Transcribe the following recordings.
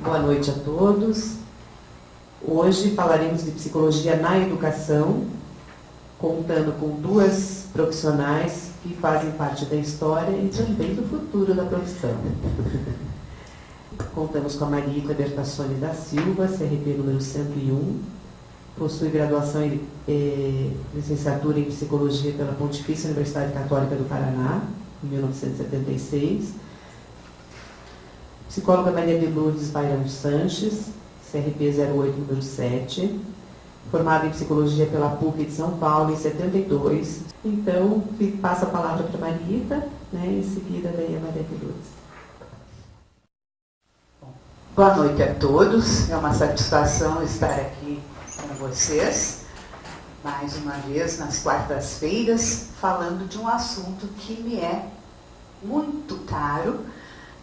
Boa noite a todos. Hoje falaremos de psicologia na educação, contando com duas profissionais que fazem parte da história e também do futuro da profissão. Contamos com a Marita Bertassoni da Silva, CRP número 101, possui graduação e licenciatura em Psicologia pela Pontifícia Universidade Católica do Paraná, em 1976. Psicóloga Maria de Lourdes Bairão Sanches, CRP 08, número 7, formada em Psicologia pela PUC de São Paulo, em 72. Então, passa a palavra para a Marita, né, em seguida daí a Maria de Lourdes. Boa noite a todos, é uma satisfação estar aqui com vocês, mais uma vez nas quartas-feiras, falando de um assunto que me é muito caro,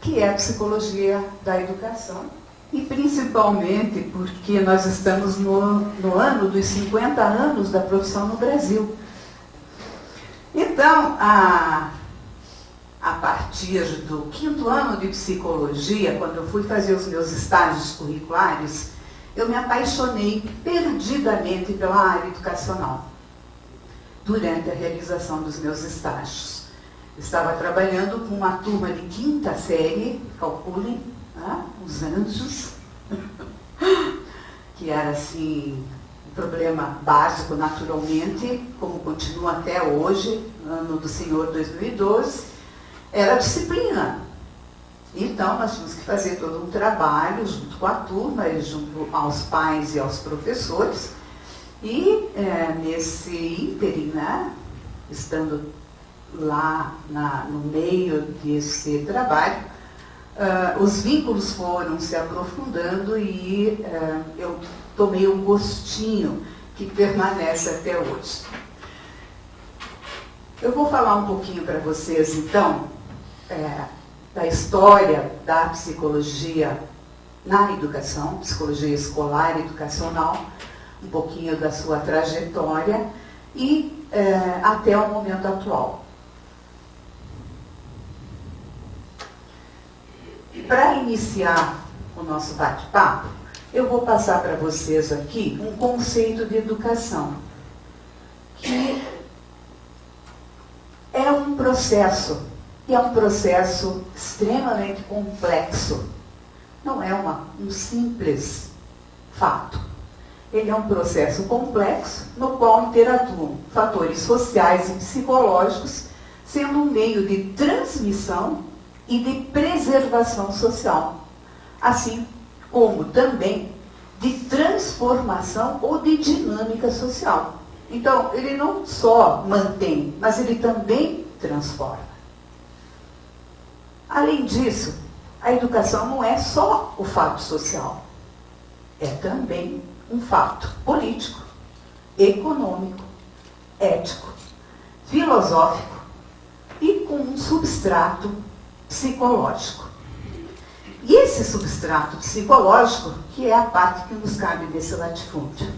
que é a psicologia da educação, e principalmente porque nós estamos no ano dos 50 anos da profissão no Brasil. Então, a partir do 5º ano de psicologia, quando eu fui fazer os meus estágios curriculares, eu me apaixonei perdidamente pela área educacional, durante a realização dos meus estágios. Estava trabalhando com uma turma de 5ª série, calculem, os anjos, que era assim, um problema básico naturalmente, como continua até hoje, ano do Senhor 2012, era a disciplina. Então nós tínhamos que fazer todo um trabalho junto com a turma, junto aos pais e aos professores, e nesse ínterim, estando lá no meio desse trabalho, os vínculos foram se aprofundando e eu tomei um gostinho que permanece até hoje. Eu vou falar um pouquinho para vocês, então, da história da psicologia na educação, psicologia escolar e educacional, um pouquinho da sua trajetória e até o momento atual. Para iniciar o nosso bate-papo, eu vou passar para vocês aqui um conceito de educação, que é um processo, e é um processo extremamente complexo. Não é um simples fato. Ele é um processo complexo, no qual interatuam fatores sociais e psicológicos, sendo um meio de transmissão e de preservação social, assim como também de transformação ou de dinâmica social. Então, ele não só mantém, mas ele também transforma. Além disso, a educação não é só o fato social, é também um fato político, econômico, ético, filosófico e com um substrato psicológico. E esse substrato psicológico, que é a parte que nos cabe desse latifúndio,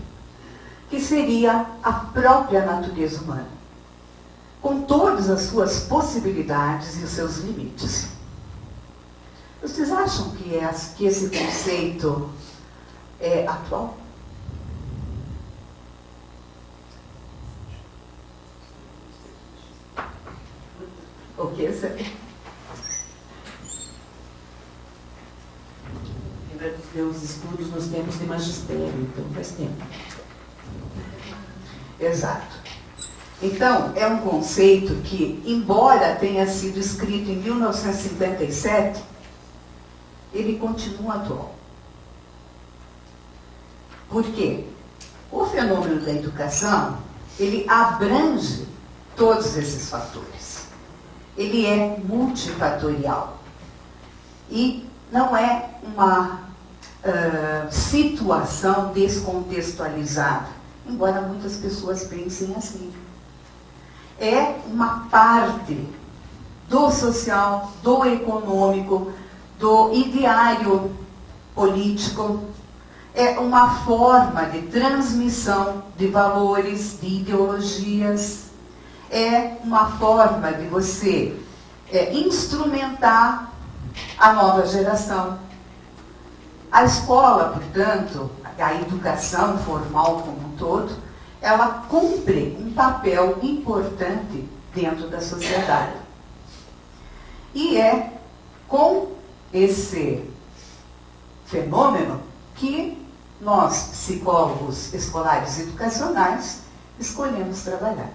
que seria a própria natureza humana, com todas as suas possibilidades e os seus limites. Vocês acham que esse conceito é atual? O que é? Meus estudos nos tempos de magistério, então faz tempo. Exato. Então, é um conceito que, embora tenha sido escrito em 1957, ele continua atual. Por quê? O fenômeno da educação, ele abrange todos esses fatores. Ele é multifatorial. E não é uma situação descontextualizada, embora muitas pessoas pensem assim. É uma parte do social, do econômico, do ideário político, é uma forma de transmissão de valores, de ideologias, é uma forma de você instrumentar a nova geração. A escola, portanto, a educação formal como um todo, ela cumpre um papel importante dentro da sociedade. E é com esse fenômeno que nós, psicólogos escolares e educacionais, escolhemos trabalhar.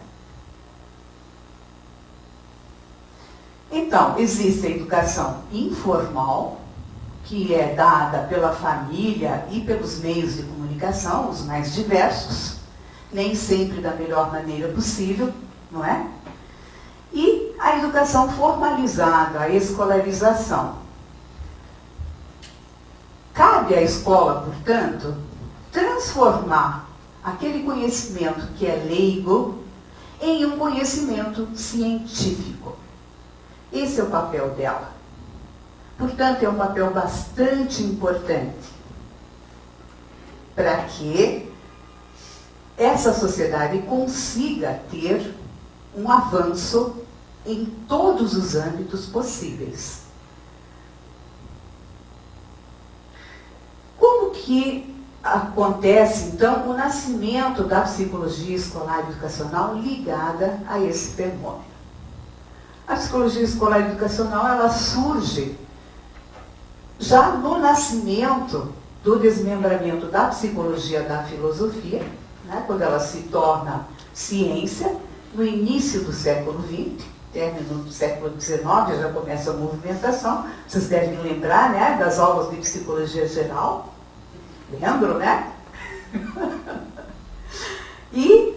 Então, existe a educação informal, que é dada pela família e pelos meios de comunicação, os mais diversos, nem sempre da melhor maneira possível, não é? E a educação formalizada, a escolarização. Cabe à escola, portanto, transformar aquele conhecimento que é leigo em um conhecimento científico. Esse é o papel dela. Portanto, é um papel bastante importante para que essa sociedade consiga ter um avanço em todos os âmbitos possíveis. Como que acontece, então, o nascimento da psicologia escolar e educacional ligada a esse fenômeno? A psicologia escolar e educacional, ela surge já no nascimento do desmembramento da psicologia da filosofia, né, quando ela se torna ciência, no início do século XX, término do século XIX, já começa a movimentação. Vocês devem lembrar, né, das aulas de psicologia geral. Lembram, né? E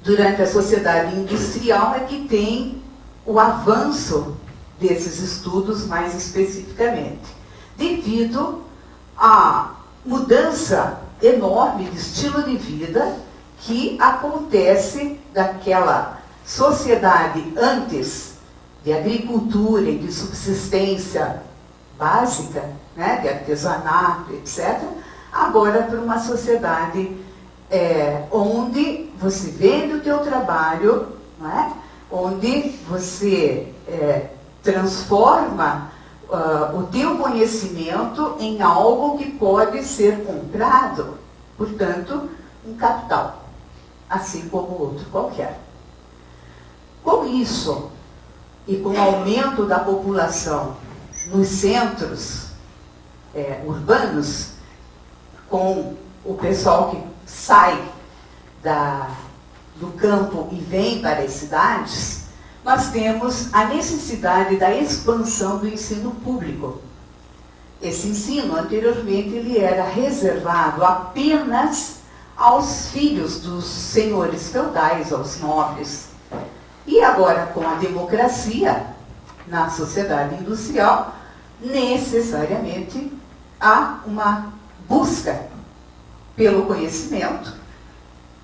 durante a sociedade industrial é que tem o avanço desses estudos mais especificamente, devido à mudança enorme de estilo de vida que acontece daquela sociedade antes de agricultura e de subsistência básica, né, de artesanato, etc., agora para uma sociedade onde você vende o teu trabalho, não é? Onde você transforma o teu conhecimento em algo que pode ser comprado, portanto, um capital, assim como outro qualquer. Com isso, e com o aumento da população nos centros urbanos, com o pessoal que sai do campo e vem para as cidades, nós temos a necessidade da expansão do ensino público. Esse ensino, anteriormente, ele era reservado apenas aos filhos dos senhores feudais, aos nobres. E agora, com a democracia na sociedade industrial, necessariamente há uma busca pelo conhecimento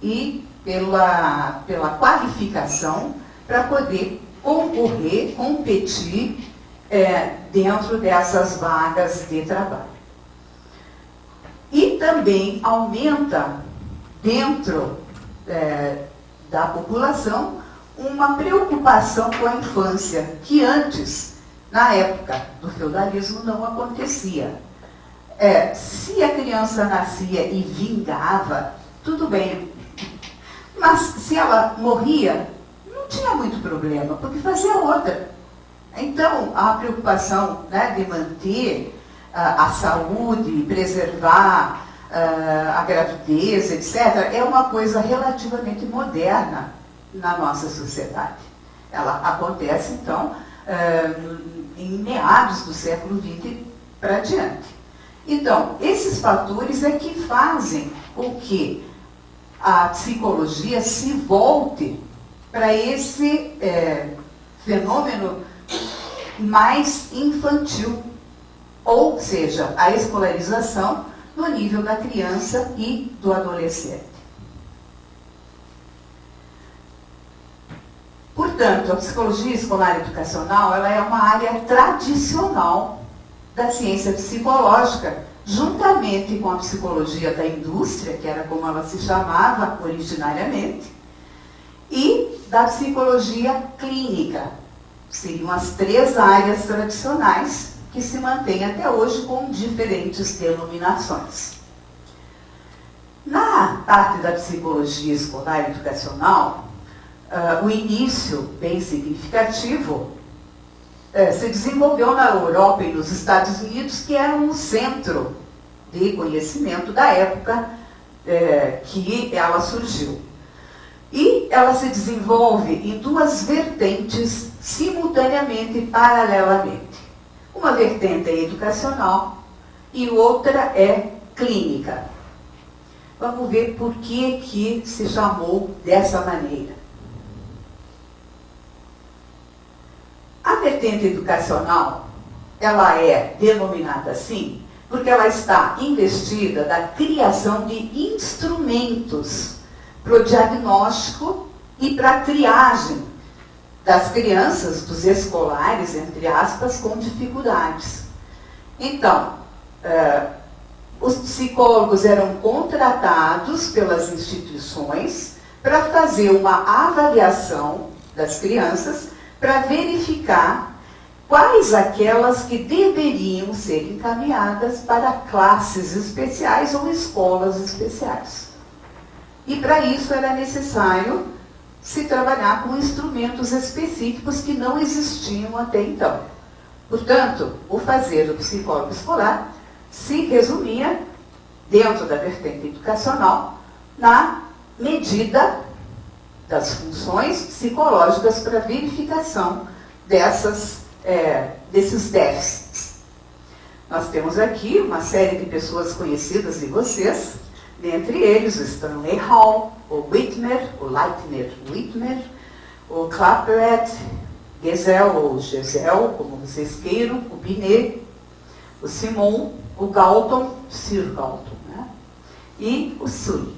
e pela qualificação para poder concorrer, competir dentro dessas vagas de trabalho. E também aumenta dentro da população uma preocupação com a infância, que antes, na época do feudalismo, não acontecia. Se a criança nascia e vingava, tudo bem. Mas se ela morria, não tinha muito problema, porque fazia outra. Então, a preocupação, né, de manter a saúde, preservar a gravidez, etc., é uma coisa relativamente moderna na nossa sociedade. Ela acontece, então, em meados do século XX para diante. Então, esses fatores é que fazem com que a psicologia se volte para esse fenômeno mais infantil, ou seja, a escolarização no nível da criança e do adolescente. Portanto, a psicologia escolar educacional, ela é uma área tradicional da ciência psicológica, juntamente com a psicologia da indústria, que era como ela se chamava originariamente, e da psicologia clínica. Seriam as três áreas tradicionais que se mantém até hoje com diferentes denominações. Na parte da psicologia escolar e educacional, o início bem significativo se desenvolveu na Europa e nos Estados Unidos, que eram o centro de conhecimento da época que ela surgiu. E ela se desenvolve em duas vertentes simultaneamente e paralelamente. Uma vertente é educacional e outra é clínica. Vamos ver por que se chamou dessa maneira. A vertente educacional, ela é denominada assim porque ela está investida da criação de instrumentos para o diagnóstico e para a triagem das crianças, dos escolares, entre aspas, com dificuldades. Então, os psicólogos eram contratados pelas instituições para fazer uma avaliação das crianças para verificar quais aquelas que deveriam ser encaminhadas para classes especiais ou escolas especiais. E para isso era necessário se trabalhar com instrumentos específicos que não existiam até então. Portanto, o fazer do psicólogo escolar se resumia, dentro da vertente educacional, na medida das funções psicológicas para verificação desses déficits. Nós temos aqui uma série de pessoas conhecidas de vocês, dentre eles o Stanley Hall, o Leitner Whitmer, o Clapperett, Gesell ou Gesell, como vocês queiram, o Binet, o Simon, o Galton, Sir Galton, né? E o Sully.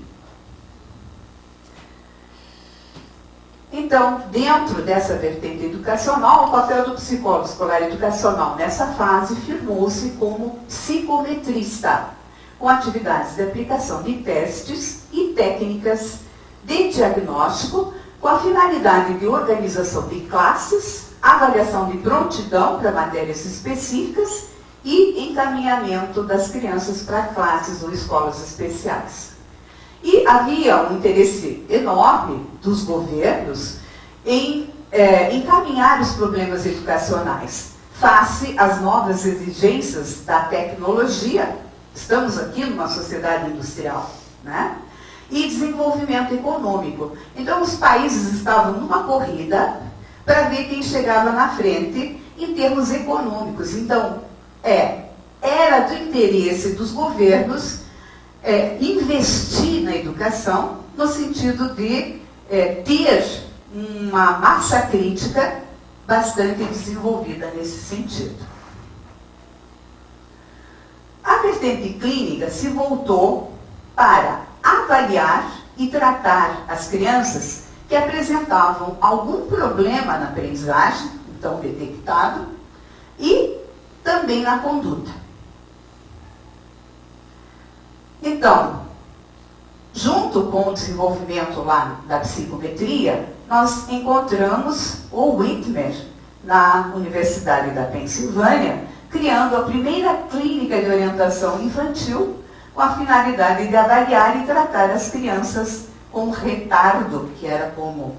Então, dentro dessa vertente educacional, o papel do psicólogo escolar educacional nessa fase firmou-se como psicometrista, com atividades de aplicação de testes e técnicas de diagnóstico, com a finalidade de organização de classes, avaliação de prontidão para matérias específicas e encaminhamento das crianças para classes ou escolas especiais. E havia um interesse enorme dos governos em encaminhar os problemas educacionais face às novas exigências da tecnologia. Estamos aqui numa sociedade industrial, né? E desenvolvimento econômico. Então, os países estavam numa corrida para ver quem chegava na frente em termos econômicos. Então, era do interesse dos governos investir na educação no sentido de ter uma massa crítica bastante desenvolvida nesse sentido. A vertente clínica se voltou para avaliar e tratar as crianças que apresentavam algum problema na aprendizagem, então detectado, e também na conduta. Então, junto com o desenvolvimento lá da psicometria, nós encontramos o Whitmer na Universidade da Pensilvânia, criando a primeira clínica de orientação infantil com a finalidade de avaliar e tratar as crianças com retardo, que era como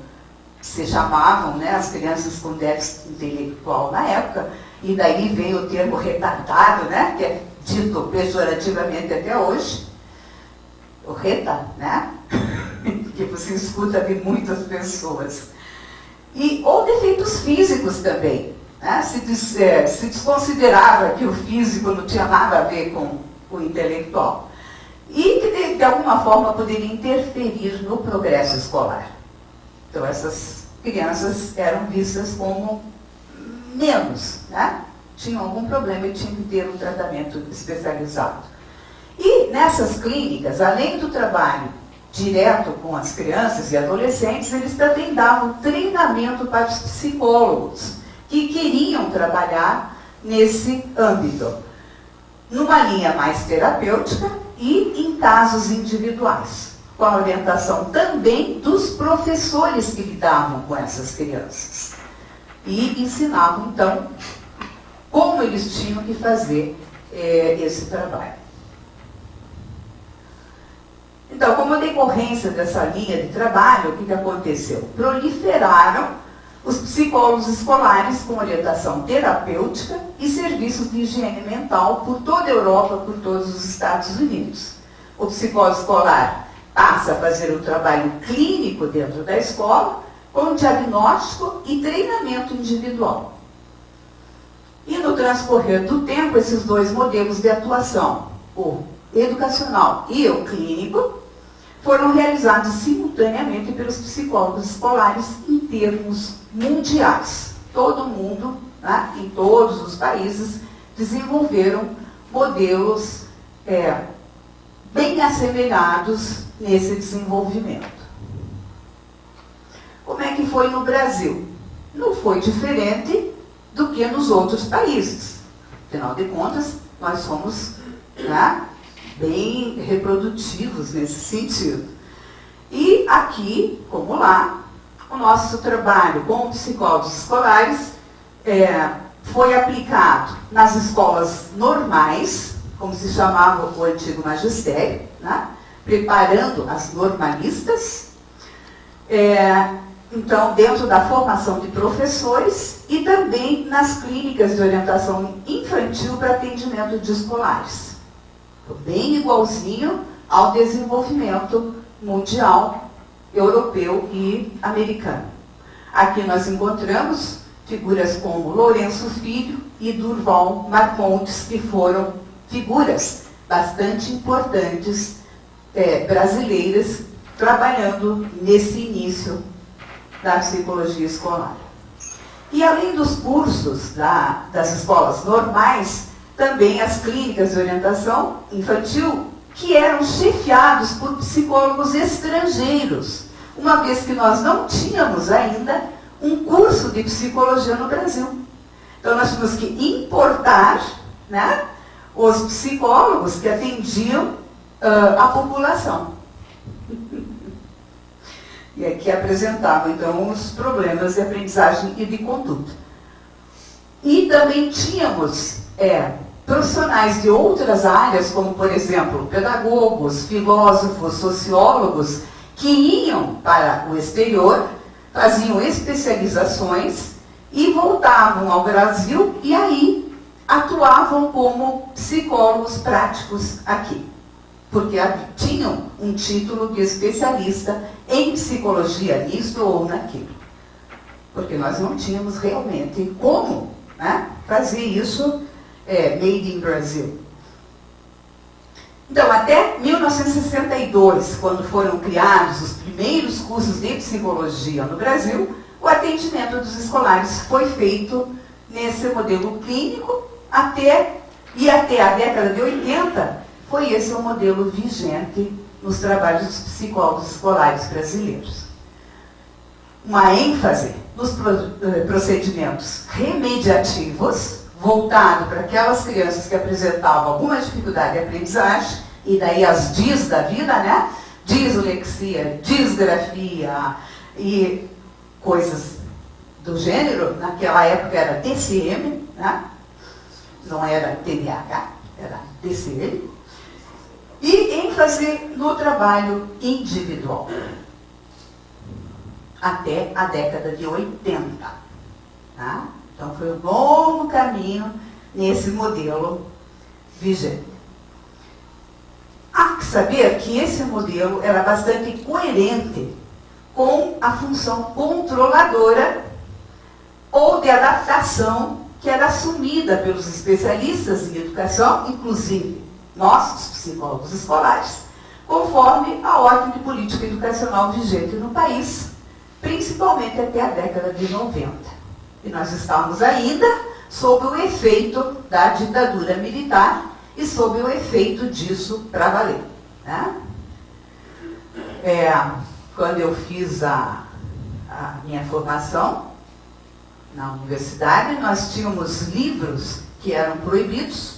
se chamavam, né, as crianças com déficit intelectual na época, e daí vem o termo retardado, né, que é dito pejorativamente até hoje, o reta, né, que você escuta de muitas pessoas. Ou defeitos físicos também. Né? Se desconsiderava que o físico não tinha nada a ver com o intelectual. E que, de alguma forma, poderia interferir no progresso escolar. Então, essas crianças eram vistas como menos, né? Tinham algum problema e tinham que ter um tratamento especializado. E nessas clínicas, além do trabalho direto com as crianças e adolescentes, eles também davam treinamento para os psicólogos que queriam trabalhar nesse âmbito, numa linha mais terapêutica e em casos individuais, com a orientação também dos professores que lidavam com essas crianças. E ensinavam, então, como eles tinham que fazer esse trabalho. Então, como decorrência dessa linha de trabalho, o que aconteceu? Proliferaram os psicólogos escolares com orientação terapêutica e serviços de higiene mental por toda a Europa, por todos os Estados Unidos. O psicólogo escolar passa a fazer o trabalho clínico dentro da escola, com diagnóstico e treinamento individual. E no transcorrer do tempo, esses dois modelos de atuação, o educacional e o clínico, foram realizados simultaneamente pelos psicólogos escolares em termos mundiais. Todo mundo, né, em todos os países, desenvolveram modelos bem assemelhados nesse desenvolvimento. Como é que foi no Brasil? Não foi diferente do que nos outros países. Afinal de contas, nós somos, né, bem reprodutivos nesse sentido. E aqui, como lá, o nosso trabalho com psicólogos escolares foi aplicado nas escolas normais, como se chamava o antigo magistério, né? Preparando as normalistas, então dentro da formação de professores e também nas clínicas de orientação infantil para atendimento de escolares. Bem igualzinho ao desenvolvimento mundial, europeu e americano. Aqui nós encontramos figuras como Lourenço Filho e Durval Marcondes, que foram figuras bastante importantes brasileiras, trabalhando nesse início da psicologia escolar. E além dos cursos das escolas normais, também as clínicas de orientação infantil, que eram chefiados por psicólogos estrangeiros, uma vez que nós não tínhamos ainda um curso de psicologia no Brasil. Então nós tínhamos que importar, né, os psicólogos que atendiam a população. E aqui apresentavam, então, os problemas de aprendizagem e de conduta. E também tínhamos profissionais de outras áreas, como, por exemplo, pedagogos, filósofos, sociólogos, que iam para o exterior, faziam especializações e voltavam ao Brasil e aí atuavam como psicólogos práticos aqui, porque tinham um título de especialista em psicologia nisto ou naquilo. Porque nós não tínhamos realmente como, né, fazer isso made in Brasil. Então, até 1962, quando foram criados os primeiros cursos de psicologia no Brasil, o atendimento dos escolares foi feito nesse modelo clínico e até a década de 80 foi esse o modelo vigente nos trabalhos dos psicólogos escolares brasileiros. Uma ênfase nos procedimentos remediativos, voltado para aquelas crianças que apresentavam alguma dificuldade de aprendizagem, e daí as DIS da vida, né? Dislexia, disgrafia e coisas do gênero. Naquela época era TCM, né? Não era TDAH, era TCM. E ênfase no trabalho individual. Até a década de 80. Tá? Então foi um longo caminho nesse modelo vigente. Há que saber que esse modelo era bastante coerente com a função controladora ou de adaptação que era assumida pelos especialistas em educação, inclusive nós, os psicólogos escolares, conforme a ordem de política educacional vigente no país, principalmente até a década de 90. E nós estamos ainda sob o efeito da ditadura militar e sob o efeito disso para valer. Né? Quando eu fiz a minha formação na universidade, nós tínhamos livros que eram proibidos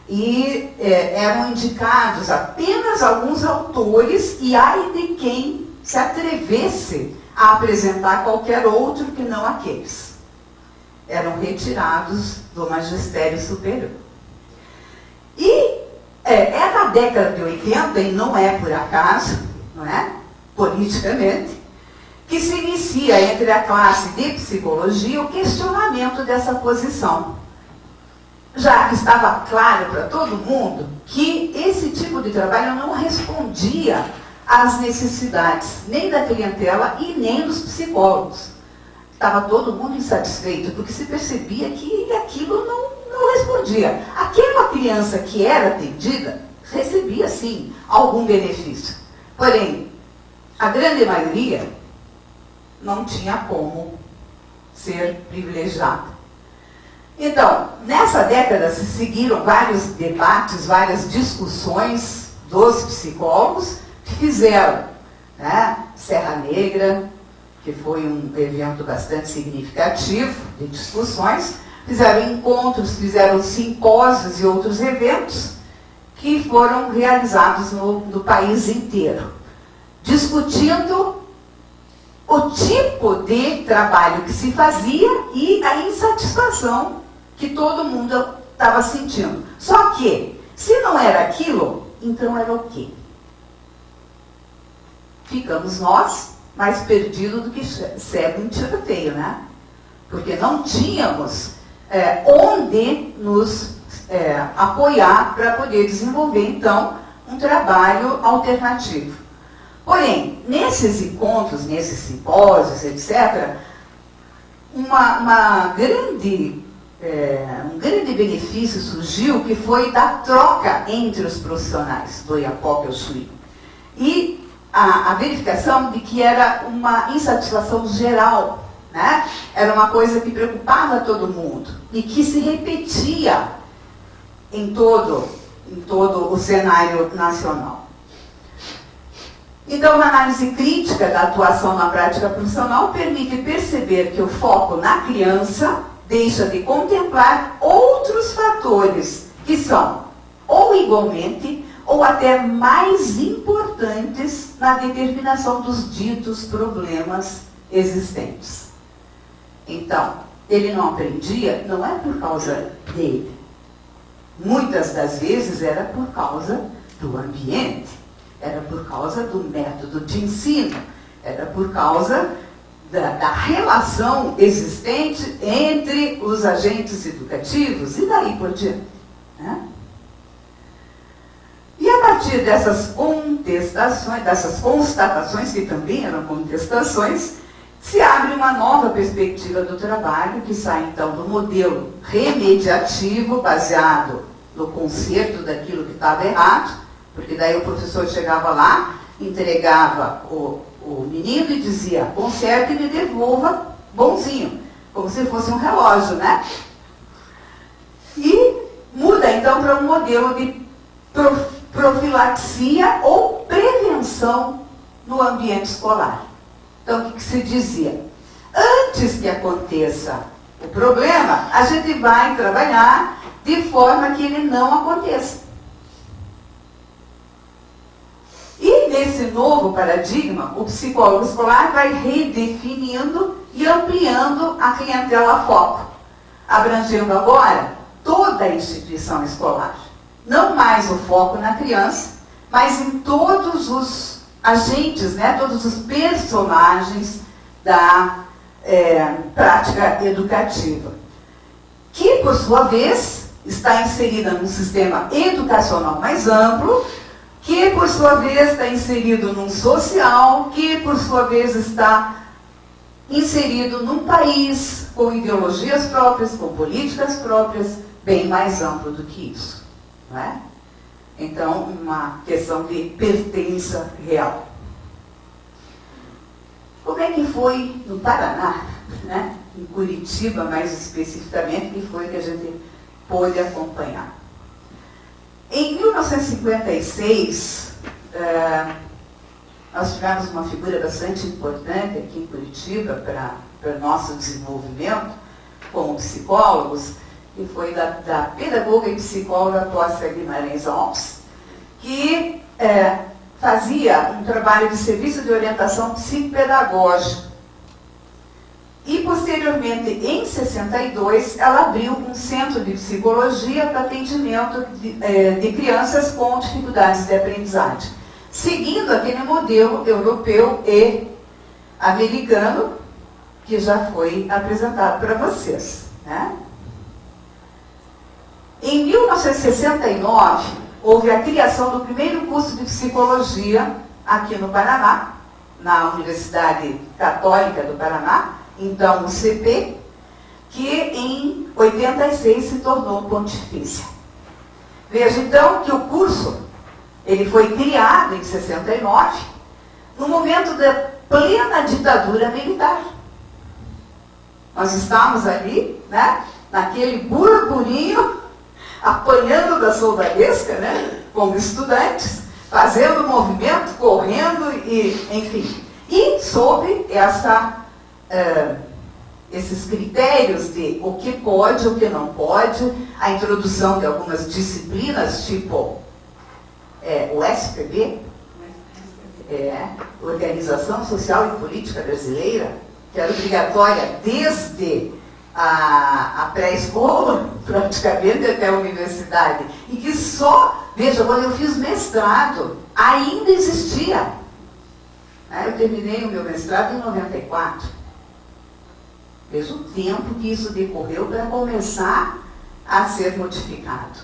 e eram indicados apenas alguns autores, e ai de quem se atrevesse a apresentar qualquer outro que não aqueles. eram retirados do magistério superior. E é na década de 80, e não é por acaso, não é? Politicamente, que se inicia entre a classe de psicologia o questionamento dessa posição. Já que estava claro para todo mundo que esse tipo de trabalho não respondia às necessidades nem da clientela e nem dos psicólogos. Estava todo mundo insatisfeito, porque se percebia que aquilo não respondia. Aquela criança que era atendida recebia, sim, algum benefício. Porém, a grande maioria não tinha como ser privilegiada. Então, nessa década se seguiram vários debates, várias discussões dos psicólogos que fizeram, né, Serra Negra, que foi um evento bastante significativo de discussões, fizeram encontros, fizeram simpósios e outros eventos que foram realizados no país inteiro, discutindo o tipo de trabalho que se fazia e a insatisfação que todo mundo estava sentindo. Só que, se não era aquilo, então era o quê? Ficamos nós mais perdidos do que cego em tiroteio, né? Porque não tínhamos onde nos apoiar para poder desenvolver, então, um trabalho alternativo. Porém, nesses encontros, nesses simpósios, etc., um grande benefício surgiu, que foi da troca entre os profissionais do IAPOP e o SUI. E a verificação de que era uma insatisfação geral, né? Era uma coisa que preocupava todo mundo e que se repetia em todo o cenário nacional. Então, a análise crítica da atuação na prática profissional permite perceber que o foco na criança deixa de contemplar outros fatores que são ou igualmente ou até mais importantes na determinação dos ditos problemas existentes. Então, ele não aprendia, não é por causa dele. Muitas das vezes era por causa do ambiente, era por causa do método de ensino, era por causa da relação existente entre os agentes educativos e daí por diante, né? E a partir dessas contestações, dessas constatações, que também eram contestações, se abre uma nova perspectiva do trabalho, que sai então do modelo remediativo, baseado no conserto daquilo que estava errado, porque daí o professor chegava lá, entregava o menino e dizia, conserte e me devolva bonzinho, como se fosse um relógio, né? E muda então para um modelo de profilaxia ou prevenção no ambiente escolar. Então, o que se dizia? Antes que aconteça o problema, a gente vai trabalhar de forma que ele não aconteça. E nesse novo paradigma, o psicólogo escolar vai redefinindo e ampliando a clientela foco, abrangendo agora toda a instituição escolar. Não mais o foco na criança, mas em todos os agentes, né, todos os personagens da prática educativa, que, por sua vez, está inserida num sistema educacional mais amplo, que, por sua vez, está inserido num social, que, por sua vez, está inserido num país com ideologias próprias, com políticas próprias, bem mais amplo do que isso, não é? Então, uma questão de pertença real. Como é que foi no Paraná, né? Em Curitiba, mais especificamente, que foi que a gente pôde acompanhar? Em 1956, nós tivemos uma figura bastante importante aqui em Curitiba para o nosso desenvolvimento como psicólogos, que foi da pedagoga e psicóloga Cláudia Guimarães Alves, que fazia um trabalho de serviço de orientação psicopedagógica. E, posteriormente, posteriormente, em 62, ela abriu um centro de psicologia para atendimento de crianças com dificuldades de aprendizagem, seguindo aquele modelo europeu e americano que já foi apresentado para vocês, né? Em 1969, houve a criação do primeiro curso de psicologia aqui no Paraná, na Universidade Católica do Paraná, então o CP, que em 86 se tornou pontifícia. Veja então que o curso ele foi criado em 69, no momento da plena ditadura militar. Nós estávamos ali, né, naquele burburinho, apanhando da soldadesca, né, como estudantes, fazendo movimento, correndo, e, enfim. E sob esses critérios de o que pode, o que não pode, a introdução de algumas disciplinas, tipo o SPB, Organização Social e Política Brasileira, que era obrigatória desde a pré-escola, praticamente, até a universidade, e que só, veja, quando eu fiz mestrado, ainda existia. Eu terminei o meu mestrado em 94. Veja o tempo que isso decorreu para começar a ser modificado.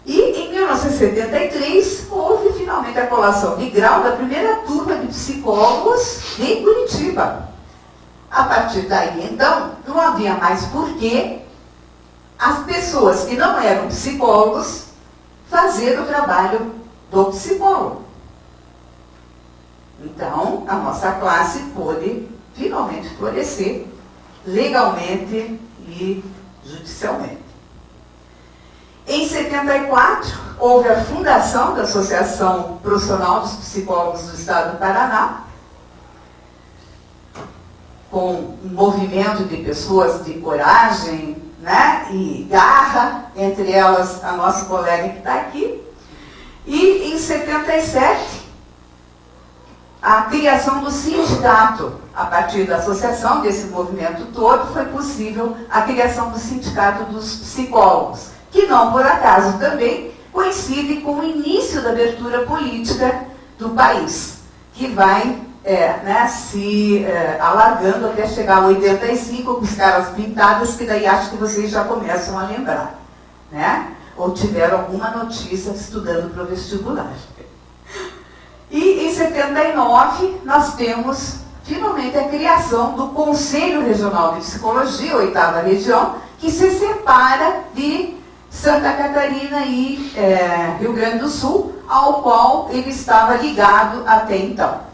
E em 1973, houve finalmente a colação de grau da primeira turma de psicólogos de Curitiba. A partir daí, então, não havia mais porquê as pessoas que não eram psicólogos fazer o trabalho do psicólogo. Então, a nossa classe pôde finalmente florescer legalmente e judicialmente. Em 74, houve a fundação da Associação Profissional dos Psicólogos do Estado do Paraná, com um movimento de pessoas de coragem, né, e garra, entre elas a nossa colega que está aqui. E em 77, a criação do sindicato. A partir da associação desse movimento todo, foi possível a criação do Sindicato dos Psicólogos, que não por acaso também coincide com o início da abertura política do país, que vai se alargando até chegar a 85, com as caras pintadas, que daí acho que vocês já começam a lembrar, né? Ou tiveram alguma notícia estudando para o vestibular. E em 79, nós temos finalmente a criação do Conselho Regional de Psicologia, 8ª região, que se separa de Santa Catarina e Rio Grande do Sul, ao qual ele estava ligado até então.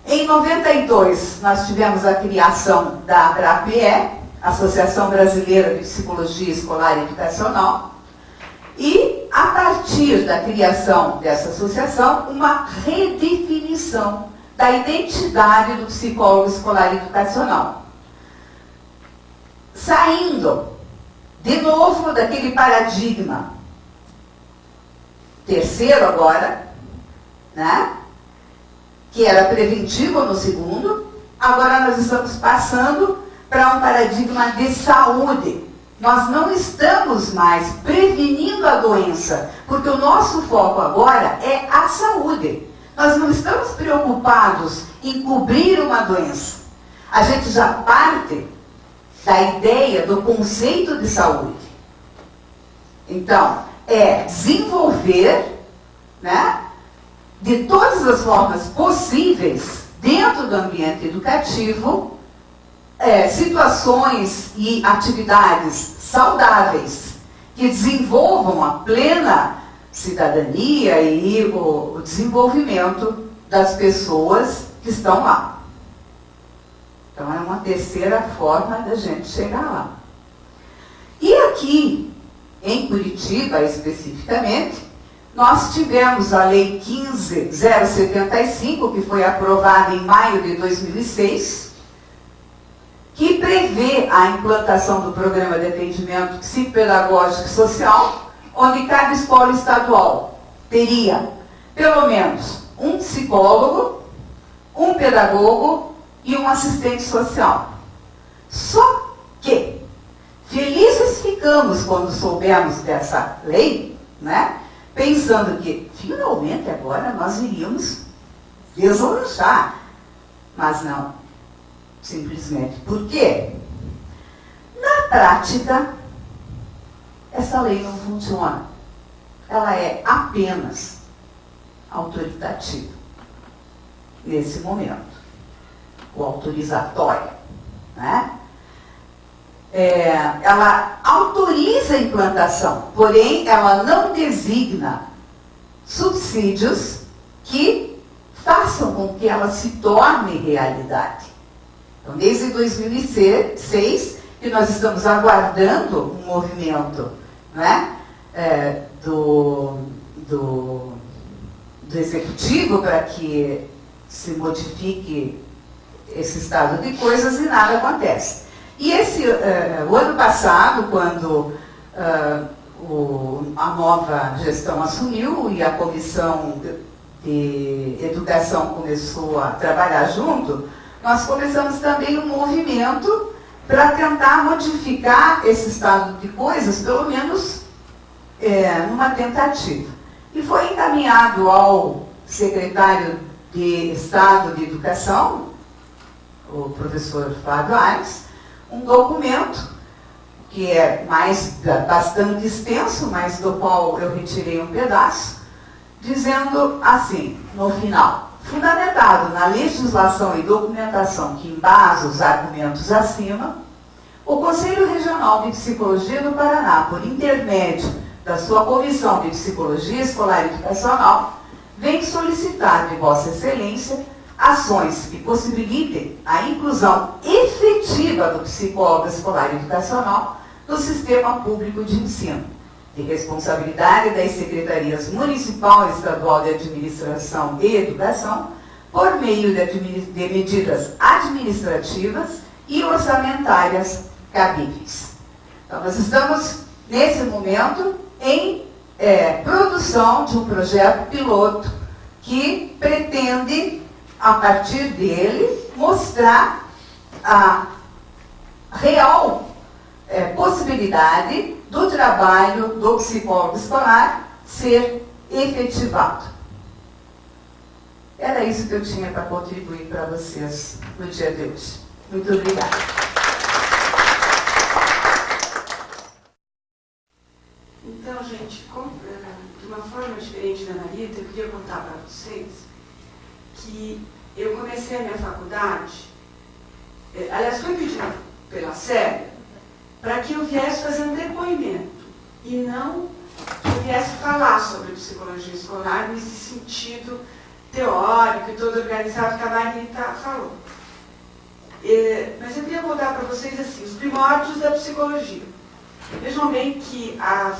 Em 92, nós tivemos a criação da ABRAPE, Associação Brasileira de Psicologia Escolar e Educacional, e, a partir da criação dessa associação, uma redefinição da identidade do psicólogo escolar e educacional. Saindo, de novo, daquele paradigma terceiro agora, né, que era preventivo no segundo, agora nós estamos passando para um paradigma de saúde. Nós não estamos mais prevenindo a doença, porque o nosso foco agora é a saúde. Nós não estamos preocupados em cobrir uma doença. A gente já parte da ideia do conceito de saúde. Então, é desenvolver, né, de todas as formas possíveis, dentro do ambiente educativo, situações e atividades saudáveis que desenvolvam a plena cidadania e o desenvolvimento das pessoas que estão lá. Então, é uma terceira forma da gente chegar lá. E aqui, em Curitiba especificamente, nós tivemos a Lei 15.075, que foi aprovada em maio de 2006, que prevê a implantação do programa de atendimento psicopedagógico e social, onde cada escola estadual teria pelo menos um psicólogo, um pedagogo e um assistente social. Só que felizes ficamos quando soubemos dessa lei, né? Pensando que finalmente agora nós iríamos deslanchar. Mas não, simplesmente. Por quê? Na prática, essa lei não funciona. Ela é apenas autoritativa nesse momento, ou autorizatória, né? Ela autoriza a implantação, porém ela não designa subsídios que façam com que ela se torne realidade. Então, desde 2006, que nós estamos aguardando um movimento, né, do executivo para que se modifique esse estado de coisas e nada acontece. E o ano passado, quando a nova gestão assumiu e a comissão de educação começou a trabalhar junto, nós começamos também um movimento para tentar modificar esse estado de coisas, pelo menos numa tentativa. E foi encaminhado ao secretário de Estado de Educação, o professor Fábio Aires, um documento que é bastante extenso, mas do qual eu retirei um pedaço, dizendo assim, no final: fundamentado na legislação e documentação que embasa os argumentos acima, o Conselho Regional de Psicologia do Paraná, por intermédio da sua Comissão de Psicologia Escolar e Educacional, vem solicitar de Vossa Excelência ações que possibilitem a inclusão efetiva do psicólogo escolar e educacional no sistema público de ensino, de responsabilidade das Secretarias Municipal e Estadual de Administração e Educação, por meio de medidas administrativas e orçamentárias cabíveis. Então, nós estamos, nesse momento, em produção de um projeto piloto que pretende, a partir dele, mostrar a real possibilidade do trabalho do psicólogo escolar ser efetivado. Era isso que eu tinha para contribuir para vocês no dia de hoje. Muito obrigada. Então, gente, de uma forma diferente da Marita, eu queria contar para vocês que eu comecei a minha faculdade, aliás, foi pedido pela Célia, para que eu viesse fazer um depoimento e não que eu viesse falar sobre psicologia escolar nesse sentido teórico e todo organizado que a Marita falou. Mas eu queria contar para vocês assim, os primórdios da psicologia. Vejam bem que a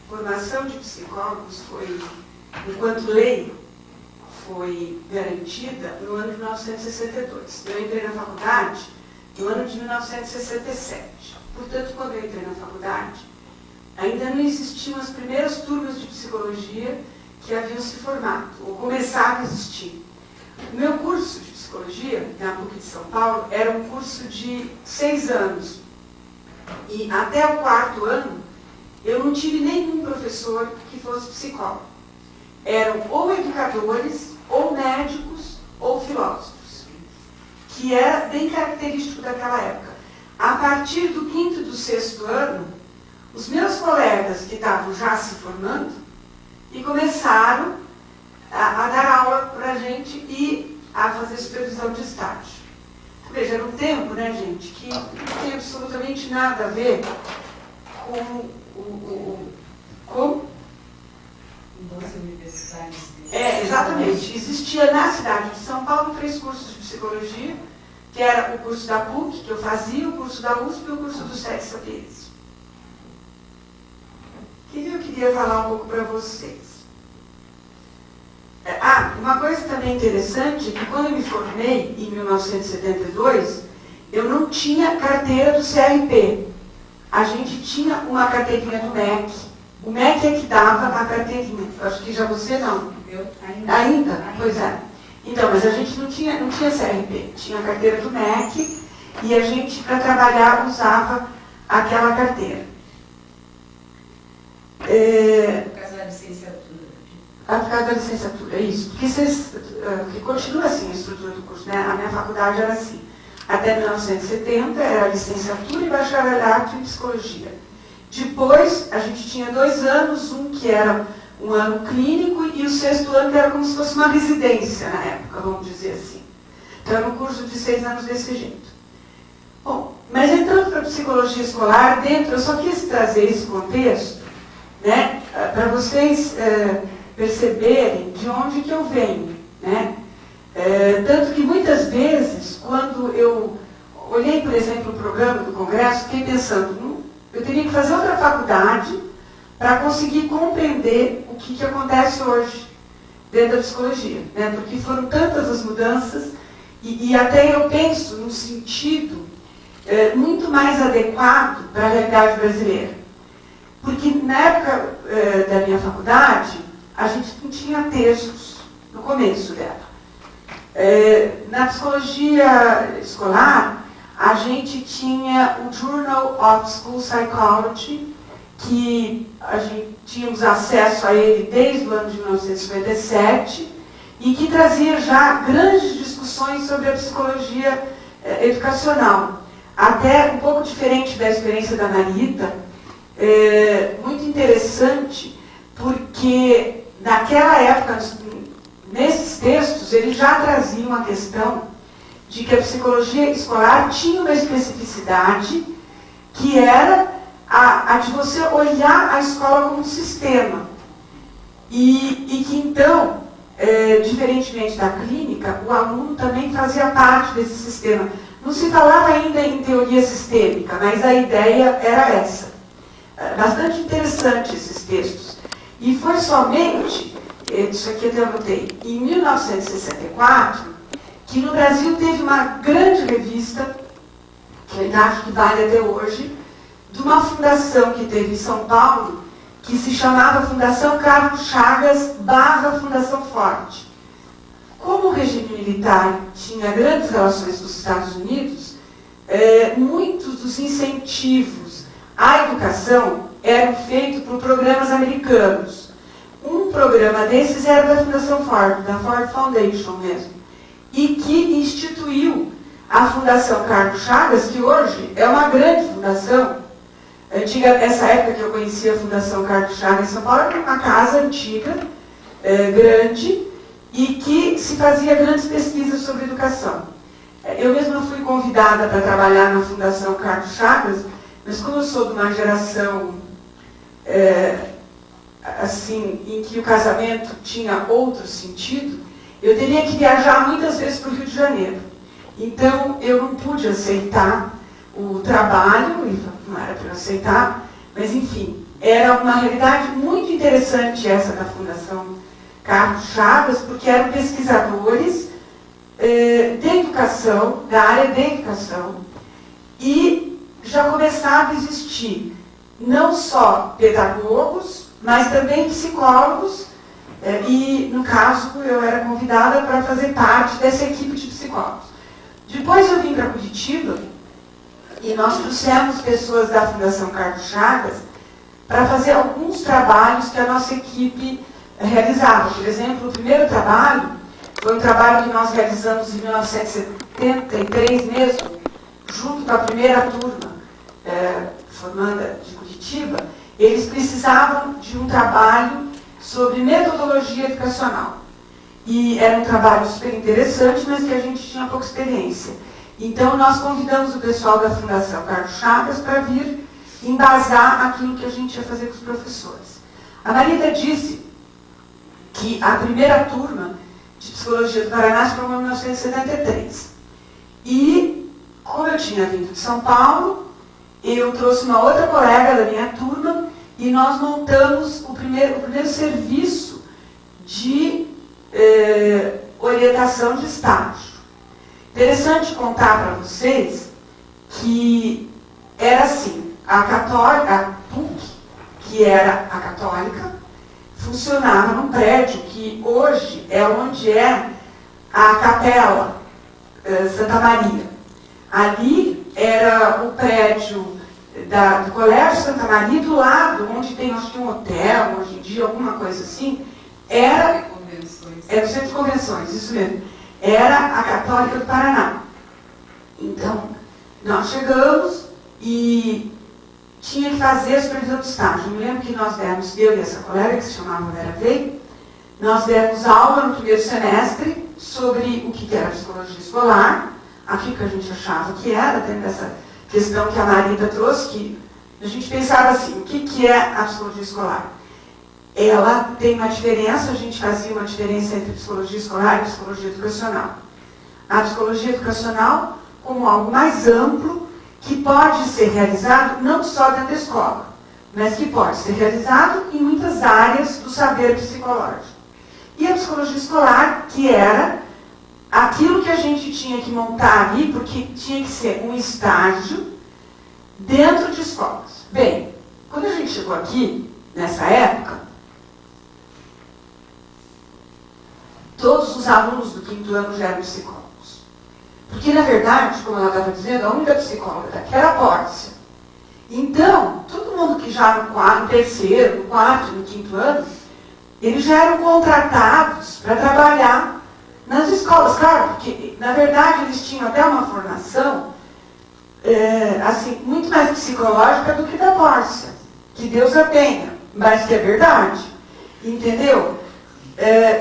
formação de psicólogos foi, enquanto lei, foi garantida no ano de 1962. Eu entrei na faculdade no ano de 1967. Portanto, quando eu entrei na faculdade, ainda não existiam as primeiras turmas de psicologia que haviam se formado, ou começaram a existir. O meu curso de psicologia, na PUC de São Paulo, era um curso de 6 anos. E até o 4º ano, eu não tive nenhum professor que fosse psicólogo. Eram ou educadores, ou médicos, ou filósofos, que era bem característico daquela época. A partir do 5º e do 6º ano, os meus colegas que estavam já se formando e começaram a dar aula para a gente e a fazer supervisão de estágio. Veja, era um tempo, né, gente, que não tem absolutamente nada a ver com das universidades. Exatamente. Existia na cidade de São Paulo 3 cursos de psicologia, que era o curso da PUC, que eu fazia, o curso da USP e o curso do Sete Sapiens. Eu queria falar um pouco para vocês. Uma coisa também interessante é que quando eu me formei, em 1972, eu não tinha carteira do CRP. A gente tinha uma carteirinha do MEC. O MEC é que dava a carteirinha. Acho que já você não. Eu Ainda? Pois é. Então, mas a gente não tinha CRP, tinha a carteira do MEC e a gente, para trabalhar, usava aquela carteira. No caso da licenciatura. Por causa da licenciatura, é isso. Porque continua assim a estrutura do curso, né? A minha faculdade era assim. Até 1970 era licenciatura e bacharelato em psicologia. Depois, a gente tinha 2 anos, um que era um ano clínico e o 6º ano que era como se fosse uma residência na época, vamos dizer assim. Então era um curso de 6 anos desse jeito. Bom, mas entrando para a psicologia escolar, eu só quis trazer esse contexto, né, para vocês perceberem de onde que eu venho, né? Tanto que muitas vezes, quando eu olhei, por exemplo, o programa do Congresso, fiquei pensando, eu teria que fazer outra faculdade para conseguir compreender o que acontece hoje dentro da psicologia, né? Porque foram tantas as mudanças e até eu penso num sentido muito mais adequado para a realidade brasileira. Porque na época da minha faculdade, a gente não tinha textos no começo dela. Na psicologia escolar, a gente tinha o Journal of School Psychology, que a gente tínhamos acesso a ele desde o ano de 1957, e que trazia já grandes discussões sobre a psicologia educacional. Até um pouco diferente da experiência da Narita, muito interessante, porque naquela época, nesses textos, eles já traziam a questão de que a psicologia escolar tinha uma especificidade que era a de você olhar a escola como um sistema. E que então, diferentemente da clínica, o aluno também fazia parte desse sistema. Não se falava ainda em teoria sistêmica, mas a ideia era essa. Bastante interessante esses textos. E foi somente, isso aqui eu anotei, em 1964, que no Brasil teve uma grande revista, que eu acho que vale até hoje, de uma fundação que teve em São Paulo, que se chamava Fundação Carlos Chagas / Fundação Forte. Como o regime militar tinha grandes relações com os Estados Unidos, muitos dos incentivos à educação eram feitos por programas americanos. Um programa desses era da Fundação Ford, da Ford Foundation mesmo, e que instituiu a Fundação Carlos Chagas, que hoje é uma grande fundação. Nessa época que eu conhecia a Fundação Carlos Chagas em São Paulo, era uma casa antiga, grande, e que se fazia grandes pesquisas sobre educação. Eu mesma fui convidada para trabalhar na Fundação Carlos Chagas, mas como eu sou de uma geração assim, em que o casamento tinha outro sentido, eu teria que viajar muitas vezes para o Rio de Janeiro. Então, eu não pude aceitar o trabalho, e não era para eu aceitar, mas enfim, era uma realidade muito interessante essa da Fundação Carlos Chagas, porque eram pesquisadores de educação, da área de educação, e já começava a existir não só pedagogos, mas também psicólogos, e no caso eu era convidada para fazer parte dessa equipe de psicólogos. Depois eu vim para Curitiba e nós trouxemos pessoas da Fundação Carlos Chagas para fazer alguns trabalhos que a nossa equipe realizava. Por exemplo, o primeiro trabalho foi um trabalho que nós realizamos em 1973 mesmo, junto com a primeira turma formanda de Curitiba. Eles precisavam de um trabalho sobre metodologia educacional. E era um trabalho super interessante, mas que a gente tinha pouca experiência. Então, nós convidamos o pessoal da Fundação Carlos Chagas para vir embasar aquilo que a gente ia fazer com os professores. A Marita disse que a primeira turma de Psicologia do Paraná se formou em 1973. E, como eu tinha vindo de São Paulo, eu trouxe uma outra colega da minha turma e nós montamos o primeiro serviço de orientação de estágio. Interessante contar para vocês que era assim, a PUC, que era a católica, funcionava num prédio que hoje é onde é a Capela Santa Maria. Ali era o prédio do Colégio Santa Maria, do lado, onde tem, acho que um hotel, hoje em dia, alguma coisa assim, era o Centro de Convenções, isso mesmo. Era a Católica do Paraná. Então, nós chegamos e tinha que fazer a supervisão do estágio. Eu me lembro que nós demos, eu e essa colega, que se chamava Vera Veiga, nós demos aula no primeiro semestre sobre o que era a psicologia escolar, aquilo que a gente achava que era, dentro dessa questão que a Marita trouxe, que a gente pensava assim, o que é a psicologia escolar? Ela tem uma diferença, a gente fazia uma diferença entre psicologia escolar e psicologia educacional. A psicologia educacional como algo mais amplo, que pode ser realizado não só dentro da escola, mas que pode ser realizado em muitas áreas do saber psicológico. E a psicologia escolar, que era aquilo que a gente tinha que montar ali, porque tinha que ser um estágio dentro de escolas. Bem, quando a gente chegou aqui, nessa época, todos os alunos do 5º ano já eram psicólogos. Porque, na verdade, como ela estava dizendo, a única psicóloga daqui era a Pórcia. Então, todo mundo que já no 3º, no 4º, no 5º ano, eles já eram contratados para trabalhar nas escolas. Claro, porque, na verdade, eles tinham até uma formação assim, muito mais psicológica do que da Pórcia. Que Deus a tenha, mas que é verdade. Entendeu?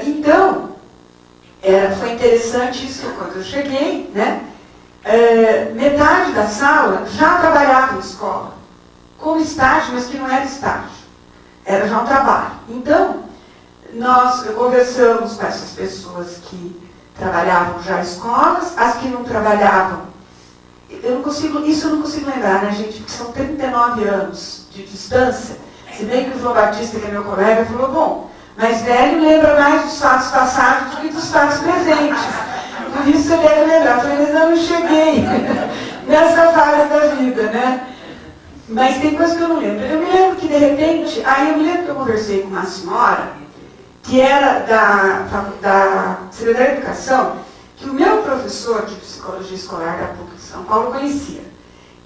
Então, foi interessante isso quando eu cheguei, né? Metade da sala já trabalhava em escola, como estágio, mas que não era estágio, era já um trabalho. Então, nós conversamos com essas pessoas que trabalhavam já em escolas, as que não trabalhavam, isso eu não consigo lembrar, né, gente, porque são 39 anos de distância, se bem que o João Batista, que é meu colega, falou, bom, mas velho lembra mais dos fatos passados do que dos fatos presentes. Por isso você deve lembrar. Eu falei, mas eu não cheguei nessa fase da vida, né? Mas tem coisa que eu não lembro. Eu me lembro que, de repente, eu me lembro que eu conversei com uma senhora, que era da Secretaria de Educação, que o meu professor de Psicologia Escolar da PUC de São Paulo conhecia,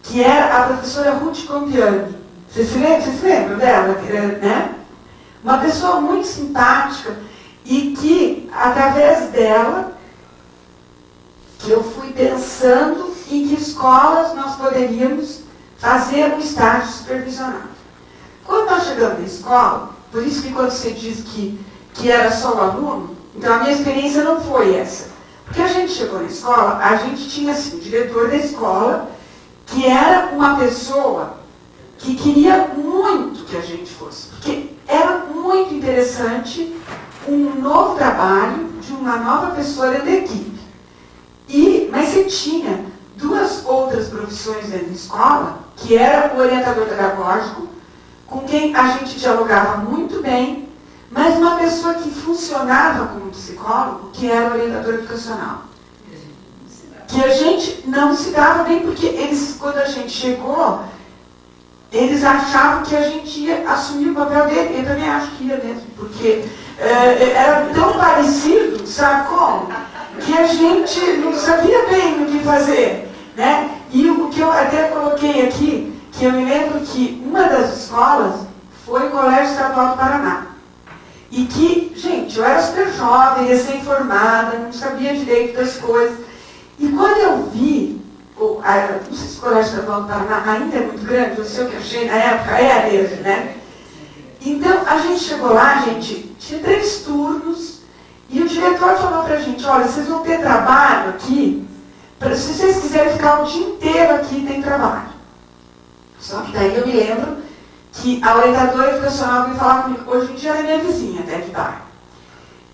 que era a professora Ruth Compiani. Vocês se lembram dela, né? Uma pessoa muito simpática e que, através dela, que eu fui pensando em que escolas nós poderíamos fazer um estágio supervisionado. Quando nós chegamos na escola, por isso que quando você diz que era só o aluno, então a minha experiência não foi essa. Porque a gente chegou na escola, a gente tinha assim, o diretor da escola, que era uma pessoa que queria muito que a gente fosse. Porque era muito interessante um novo trabalho de uma nova pessoa dentro da equipe. Mas você tinha duas outras profissões dentro da escola, que era o orientador pedagógico, com quem a gente dialogava muito bem, mas uma pessoa que funcionava como psicólogo, que era o orientador educacional. Que a gente não se dava bem, porque eles, quando a gente chegou, eles achavam que a gente ia assumir o papel dele. Eu também acho que ia mesmo, porque era tão parecido, sabe como? Que a gente não sabia bem o que fazer, né? E o que eu até coloquei aqui, que eu me lembro que uma das escolas foi o Colégio Estadual do Paraná. E que, gente, eu era super jovem, recém-formada, não sabia direito das coisas. E quando eu vi, não sei se o Colégio Estadual do Paraná ainda é muito grande, eu sei o que achei na época, mesmo, né? Então, a gente chegou lá, gente, tinha 3 turnos, e o diretor falou pra gente, olha, vocês vão ter trabalho aqui, se vocês quiserem ficar o dia inteiro aqui, tem trabalho. Só que daí eu me lembro que a orientadora educacional veio falar comigo, hoje em dia ela é minha vizinha até de bairro.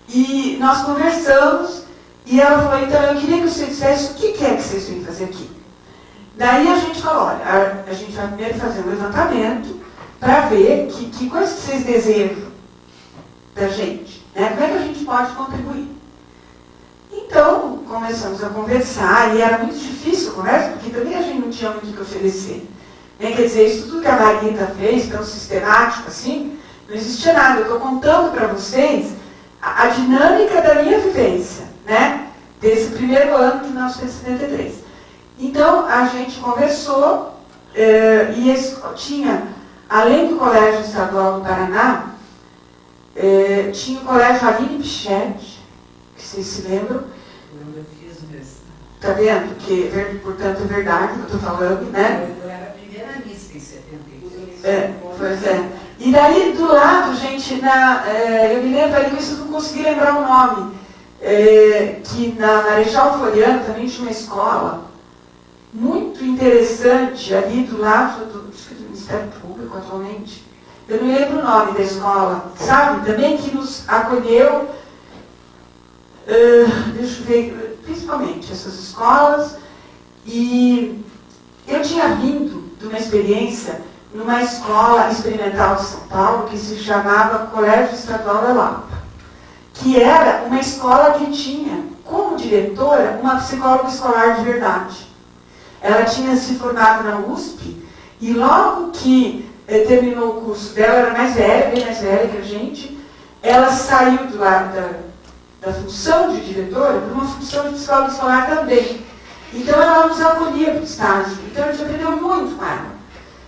E nós conversamos, e ela falou, então eu queria que você dissesse o que é que vocês vêm fazer aqui. Daí a gente falou, olha, a gente vai primeiro fazer um levantamento para ver que coisas que vocês desejam da gente, né? Como é que a gente pode contribuir. Então, começamos a conversar, e era muito difícil a conversa, porque também a gente não tinha muito o que oferecer. Quer dizer, isso tudo que a Marita fez, tão sistemático assim, não existia nada. Eu estou contando para vocês a dinâmica da minha vivência, né? desse primeiro ano de 1973. Então, a gente conversou e tinha, além do Colégio Estadual do Paraná, tinha o Colégio Aline Pichetti, que vocês se lembram. Eu fiz mesmo. Está vendo? Que, portanto, é verdade o que eu estou falando, né? Eu era a primeira missa em 73. Pois é. E daí, do lado, gente, eu me lembro ali, mas eu não consegui lembrar o nome, que na Marechal Floriano também tinha uma escola muito interessante, ali do lado do Ministério Público atualmente. Eu não lembro o nome da escola, sabe? Também que nos acolheu, deixa eu ver, principalmente essas escolas. E eu tinha vindo de uma experiência numa escola experimental de São Paulo que se chamava Colégio Estadual da Lapa, que era uma escola que tinha como diretora uma psicóloga escolar de verdade. Ela tinha se formado na USP e logo que terminou o curso dela, era mais velha, bem mais velha que a gente, ela saiu da função de diretora para uma função de psicóloga escolar também. Então ela nos acolhia para o estágio. Então a gente aprendeu muito com ela.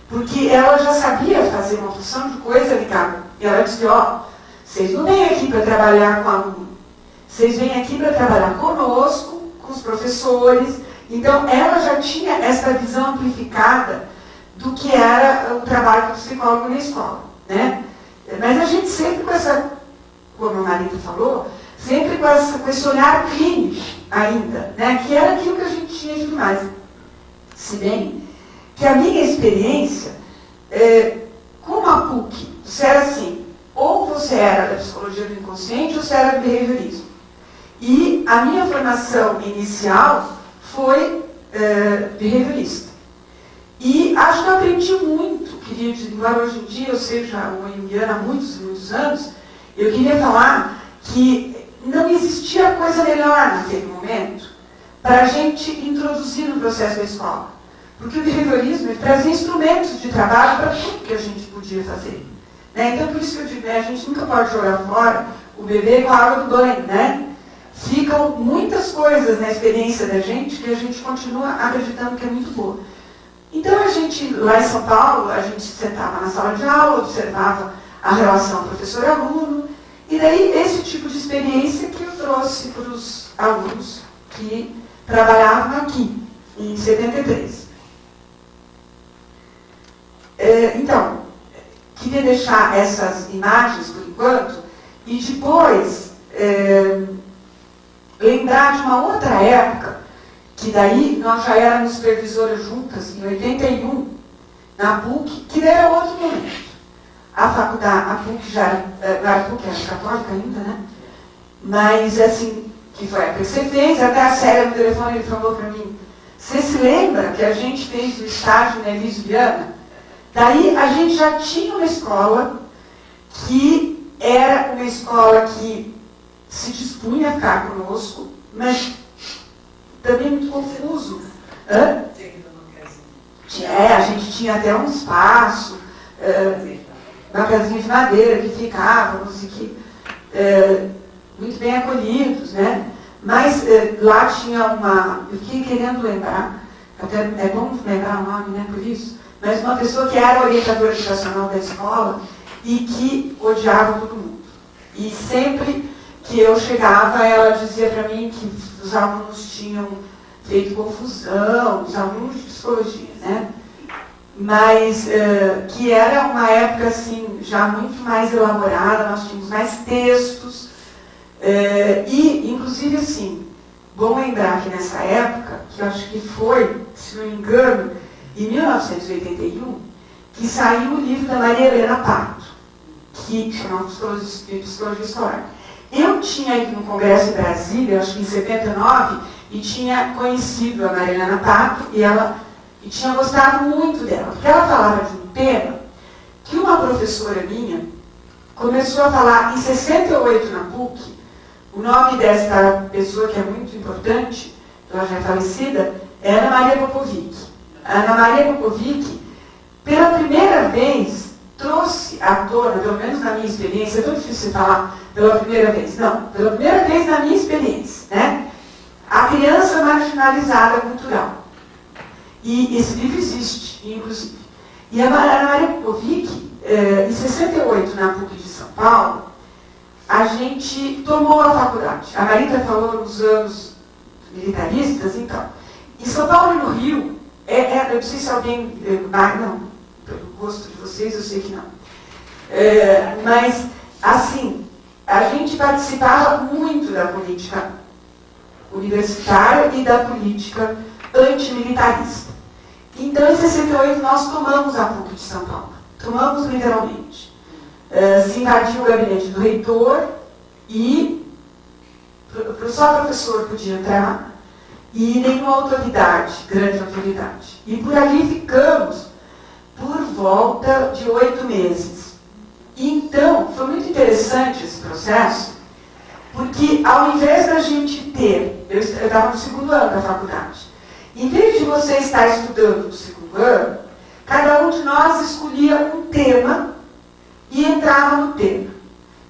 Porque ela já sabia fazer uma função de coisa ligada. E ela dizia, vocês não vêm aqui para trabalhar com aluno. Vocês vêm aqui para trabalhar conosco, com os professores. Então ela já tinha essa visão amplificada do que era o trabalho do psicólogo na escola, né? Mas a gente sempre com essa, como a Marita falou, sempre com esse olhar clínico ainda, né? Que era aquilo que a gente tinha de mais. Se bem que a minha experiência, como a PUC, você era assim, ou você era da psicologia do inconsciente ou você era do behaviorismo. E a minha formação inicial foi behaviorista. E acho que eu aprendi muito, embora hoje em dia eu seja uma junguiana há muitos, muitos anos, eu queria falar que não existia coisa melhor naquele momento para a gente introduzir no processo da escola. Porque o behaviorismo trazia instrumentos de trabalho para tudo que a gente podia fazer. Né? Então, por isso que eu digo, a gente nunca pode jogar fora o bebê com a água do banho, né? Ficam muitas coisas na experiência da gente que a gente continua acreditando que é muito boa. Então, a gente, lá em São Paulo, a gente sentava na sala de aula, observava a relação professor-aluno, e daí esse tipo de experiência que eu trouxe para os alunos que trabalhavam aqui, em 73. Então, queria deixar essas imagens por enquanto, e depois lembrar de uma outra época, que daí nós já éramos supervisoras juntas, em 81, na PUC, que daí era outro momento. A faculdade, a PUC já era, a PUC era católica ainda, né? Mas assim, que foi a que você fez, até a Célia no telefone ele falou para mim, você se lembra que a gente fez o estágio na Elise Viana? Daí a gente já tinha uma escola que era uma escola que se dispunha a ficar conosco, mas também muito confuso. A gente tinha até um espaço, uma casinha de madeira que ficávamos e que muito bem acolhidos, né? Mas lá tinha eu fiquei querendo lembrar, até é bom lembrar o nome, né, por isso, mas uma pessoa que era orientadora educacional da escola e que odiava todo mundo. E sempre que eu chegava, ela dizia para mim que os alunos tinham feito confusão, os alunos de psicologia, né? Mas que era uma época assim, já muito mais elaborada, nós tínhamos mais textos, e inclusive assim, bom lembrar que nessa época, que eu acho que foi, se não me engano, em 1981, que saiu o livro da Maria Helena Pato, que chamava Psicologia Escolar. Eu tinha ido no Congresso em Brasília, acho que em 79, e tinha conhecido a Maria Helena Pato, e tinha gostado muito dela, porque ela falava de um tema que uma professora minha começou a falar em 68 na PUC. O nome desta pessoa, que é muito importante, ela já é falecida, é Ana Maria Popovic. A Ana Maria Popovic, pela primeira vez, trouxe à tona, pelo menos na minha experiência, é tão difícil falar pela primeira vez, não, pela primeira vez na minha experiência, né? A Criança Marginalizada Cultural. E esse livro existe, inclusive. E a Ana Maria Popovic, em 68, na PUC de São Paulo, a gente tomou a faculdade. A Marita falou nos anos militaristas, então. Em São Paulo e no Rio, eu não sei se alguém... não, pelo gosto de vocês, eu sei que não. Mas, assim, a gente participava muito da política universitária e da política antimilitarista. Então, em 68, nós tomamos a PUC de São Paulo. Tomamos literalmente. Se invadiu o gabinete do reitor e só professor podia entrar e nenhuma autoridade, grande autoridade. E por ali ficamos por volta de 8 meses. Então, foi muito interessante esse processo, porque ao invés da gente ter, eu estava no segundo ano da faculdade, em vez de você estar estudando no segundo ano, cada um de nós escolhia um tema e entrava no tema.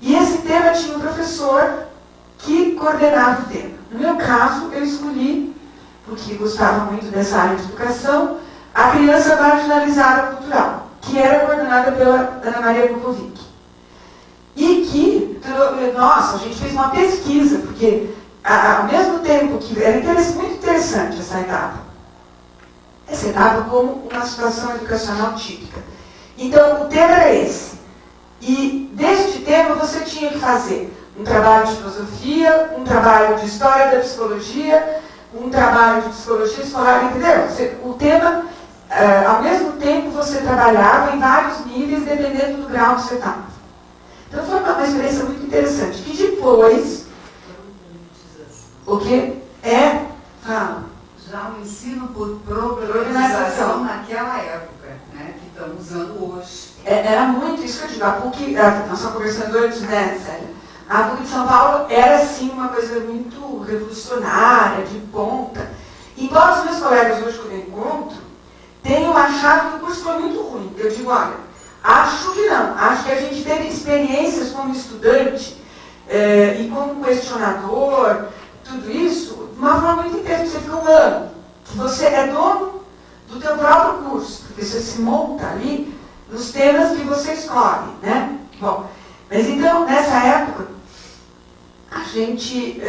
E esse tema tinha um professor que coordenava o tema. No meu caso, eu escolhi, porque gostava muito dessa área de educação, a Criança Marginalizada Cultural, que era coordenada pela Ana Maria Popovic. E que, nossa, a gente fez uma pesquisa, porque ao mesmo tempo que era muito interessante essa etapa como uma situação educacional típica. Então, o tema era esse. E deste tema você tinha que fazer um trabalho de filosofia, um trabalho de história da psicologia, um trabalho de psicologia escolar, entendeu? O tema, ao mesmo tempo, você trabalhava em vários níveis, dependendo do grau que você estava. Então, foi uma experiência muito interessante. Que depois... O que? Fala. Já o ensino por problematização naquela época, né, que estamos usando hoje. Era muito isso que eu digo. A PUC, nós estamos conversando antes, né, Célia? A PUC de São Paulo era, sim, uma coisa muito revolucionária, de ponta. Embora os meus colegas hoje, quando eu encontro, tenham achado que o curso foi muito ruim. Eu digo, olha, acho que não. Acho que a gente teve experiências como estudante e como questionador, tudo isso, de uma forma muito interessante. Você fica um ano, que você é dono do teu próprio curso, porque você se monta ali nos temas que você escolhe, né? Bom, mas então, nessa época, a gente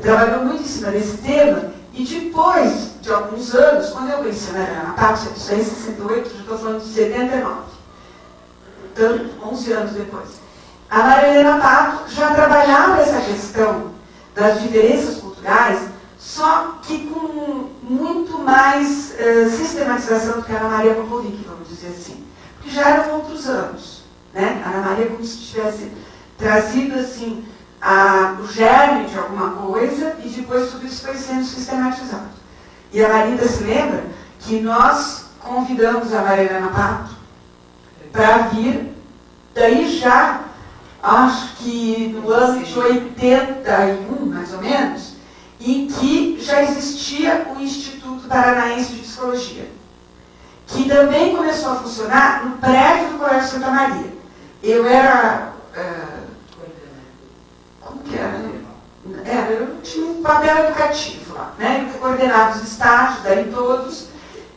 trabalhou muito em cima desse tema, e depois de alguns anos, quando eu conheci a Ana Pato, isso aí em 68, já estou falando de 79, então, 11 anos depois, a Maria Helena Pato já trabalhava essa questão das diferenças culturais, só que com muito mais sistematização do que a Ana Maria Popovic, vamos dizer assim. Porque já eram outros anos, né? A Ana Maria como se tivesse trazido, assim, o germe de alguma coisa e depois tudo isso foi sendo sistematizado. E a Marita se lembra que nós convidamos a Maria Helena Pato para vir, daí já, acho que no ano de 81, mais ou menos, em que já existia o Instituto Paranaense de Psicologia, que também começou a funcionar no prédio do Colégio Santa Maria. Eu era... como que era? Eu tinha um papel educativo lá, né? Eu coordenava os estágios, daí todos.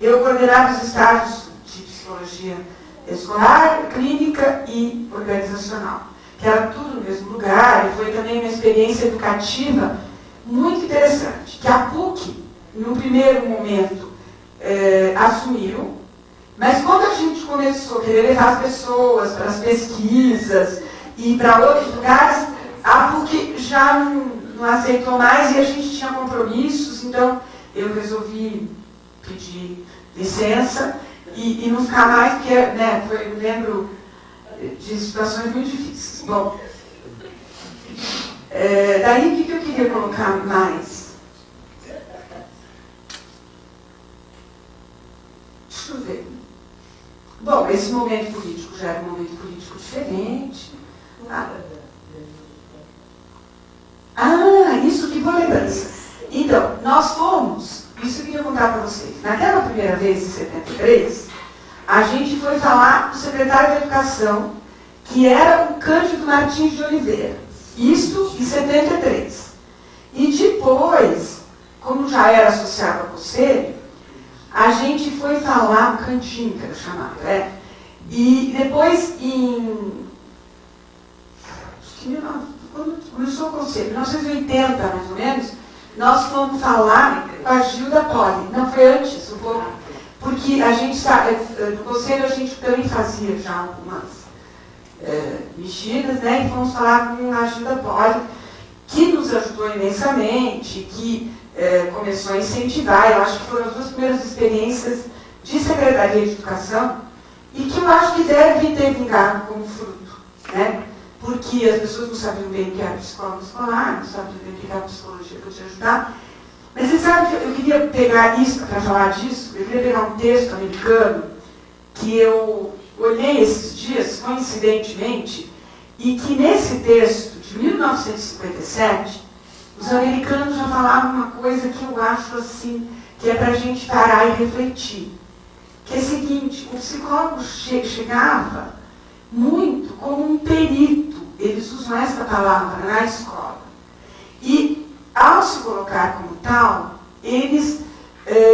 Eu coordenava os estágios de psicologia escolar, clínica e organizacional, que era tudo no mesmo lugar, e foi também uma experiência educativa muito interessante, que a PUC, no primeiro momento, assumiu, mas quando a gente começou a querer levar as pessoas para as pesquisas e para outros lugares, a PUC já não aceitou mais e a gente tinha compromissos, então eu resolvi pedir licença e não ficar mais, porque, né, eu lembro de situações muito difíceis. Bom, daí o que eu queria colocar mais? Deixa eu ver. Bom, esse momento político já era um momento político diferente. Isso, que boa lembrança. Então, nós fomos, isso eu queria contar para vocês. Naquela primeira vez, em 73, a gente foi falar com o secretário de Educação, que era o Cândido Martins de Oliveira. Isto em 73. E depois, como já era associado ao conselho, a gente foi falar no cantinho, que era chamado, né? E depois, quando começou o conselho, em 1980, mais ou menos, nós fomos falar com a Gilda Poli. Não, foi antes, um pouco, porque a gente, no conselho, a gente também fazia já algumas mexidas, né? E fomos falar com a Gilda Poli, que nos ajudou imensamente, que começou a incentivar. Eu acho que foram as duas primeiras experiências de Secretaria de Educação e que eu acho que deve ter vingado como fruto, né? Porque as pessoas não sabiam bem o que era psicólogo escolar, não sabiam bem o que era psicologia para te ajudar. Mas você sabe que eu queria pegar isso, para falar disso, eu queria pegar um texto americano que eu olhei esses dias, coincidentemente, e que nesse texto, de 1957, os americanos já falavam uma coisa que eu acho assim, que é para a gente parar e refletir. Que é o seguinte, o psicólogo chegava muito como um perito, eles usam essa palavra na escola. E, ao se colocar como tal, eles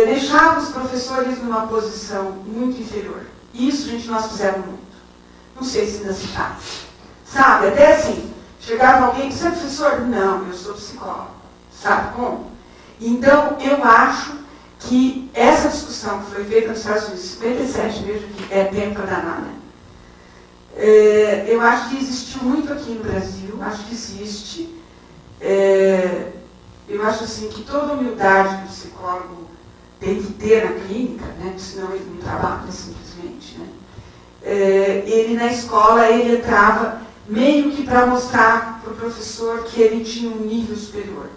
deixavam os professores numa posição muito inferior. Isso, gente, nós fizemos muito. Não sei se ainda se faz. Sabe, até assim, chegava alguém, você é professor? Não, eu sou psicólogo. Sabe como? Então, eu acho que essa discussão que foi feita nos Estados Unidos em 57, veja que é tempo para danar, né? Eu acho que existiu muito aqui no Brasil, acho que existe. Eu acho assim que toda humildade que o psicólogo tem que ter na clínica, né? Senão ele não trabalha simplesmente, né? Ele na escola, ele entrava meio que para mostrar para o professor que ele tinha um nível superior.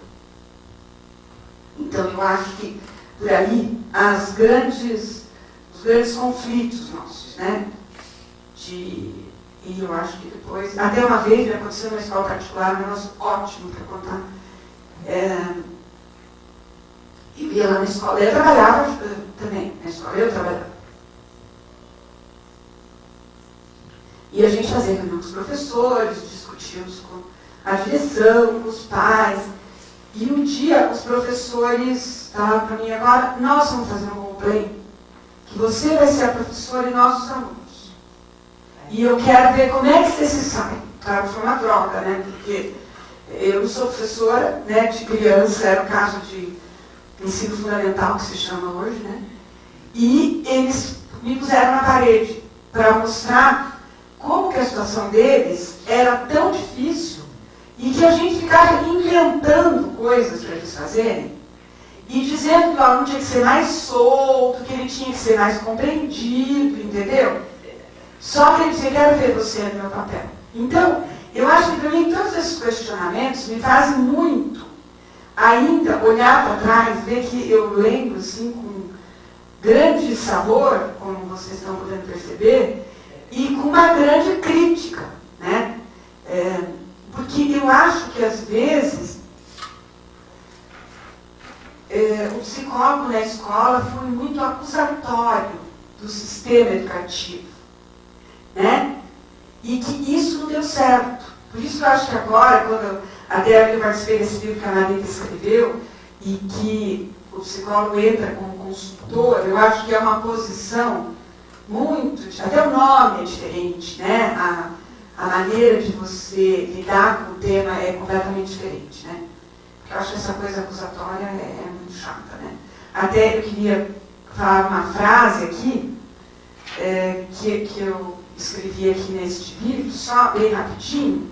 Então, eu acho que, por aí, os grandes conflitos nossos, né? E eu acho que depois, até uma vez, me aconteceu numa escola particular, um negócio ótimo para contar. E ia lá na escola, eu trabalhava também na escola, eu trabalhava. E a gente fazia reunião com os professores, discutíamos com a direção, com os pais. E um dia os professores falaram para mim, agora nós vamos fazer um roleplay, que você vai ser a professora e nós os alunos. E eu quero ver como é que você se sai. Claro, foi uma droga, né? Porque eu não sou professora, né, de criança, era o caso de ensino fundamental, que se chama hoje, né? E eles me puseram na parede para mostrar como que a situação deles era tão difícil e que a gente ficava inventando coisas para eles fazerem e dizendo que o aluno tinha que ser mais solto, que ele tinha que ser mais compreendido, entendeu? Só que ele dizia, quero ver você no meu papel. Então, eu acho que para mim todos esses questionamentos me fazem muito ainda olhar para trás, ver que eu lembro assim com grande sabor, como vocês estão podendo perceber, e com uma grande crítica, né? Porque eu acho que às vezes o psicólogo na escola foi muito acusatório do sistema educativo, né? E que isso não deu certo. Por isso que eu acho que agora, quando até eu participei desse livro que a Marita escreveu, e que o psicólogo entra como consultor, eu acho que é uma posição muito, até o nome é diferente, né? A maneira de você lidar com o tema é completamente diferente, né? Porque eu acho que essa coisa acusatória é muito chata, né? Até eu queria falar uma frase aqui, que eu escrevi aqui neste livro, só bem rapidinho.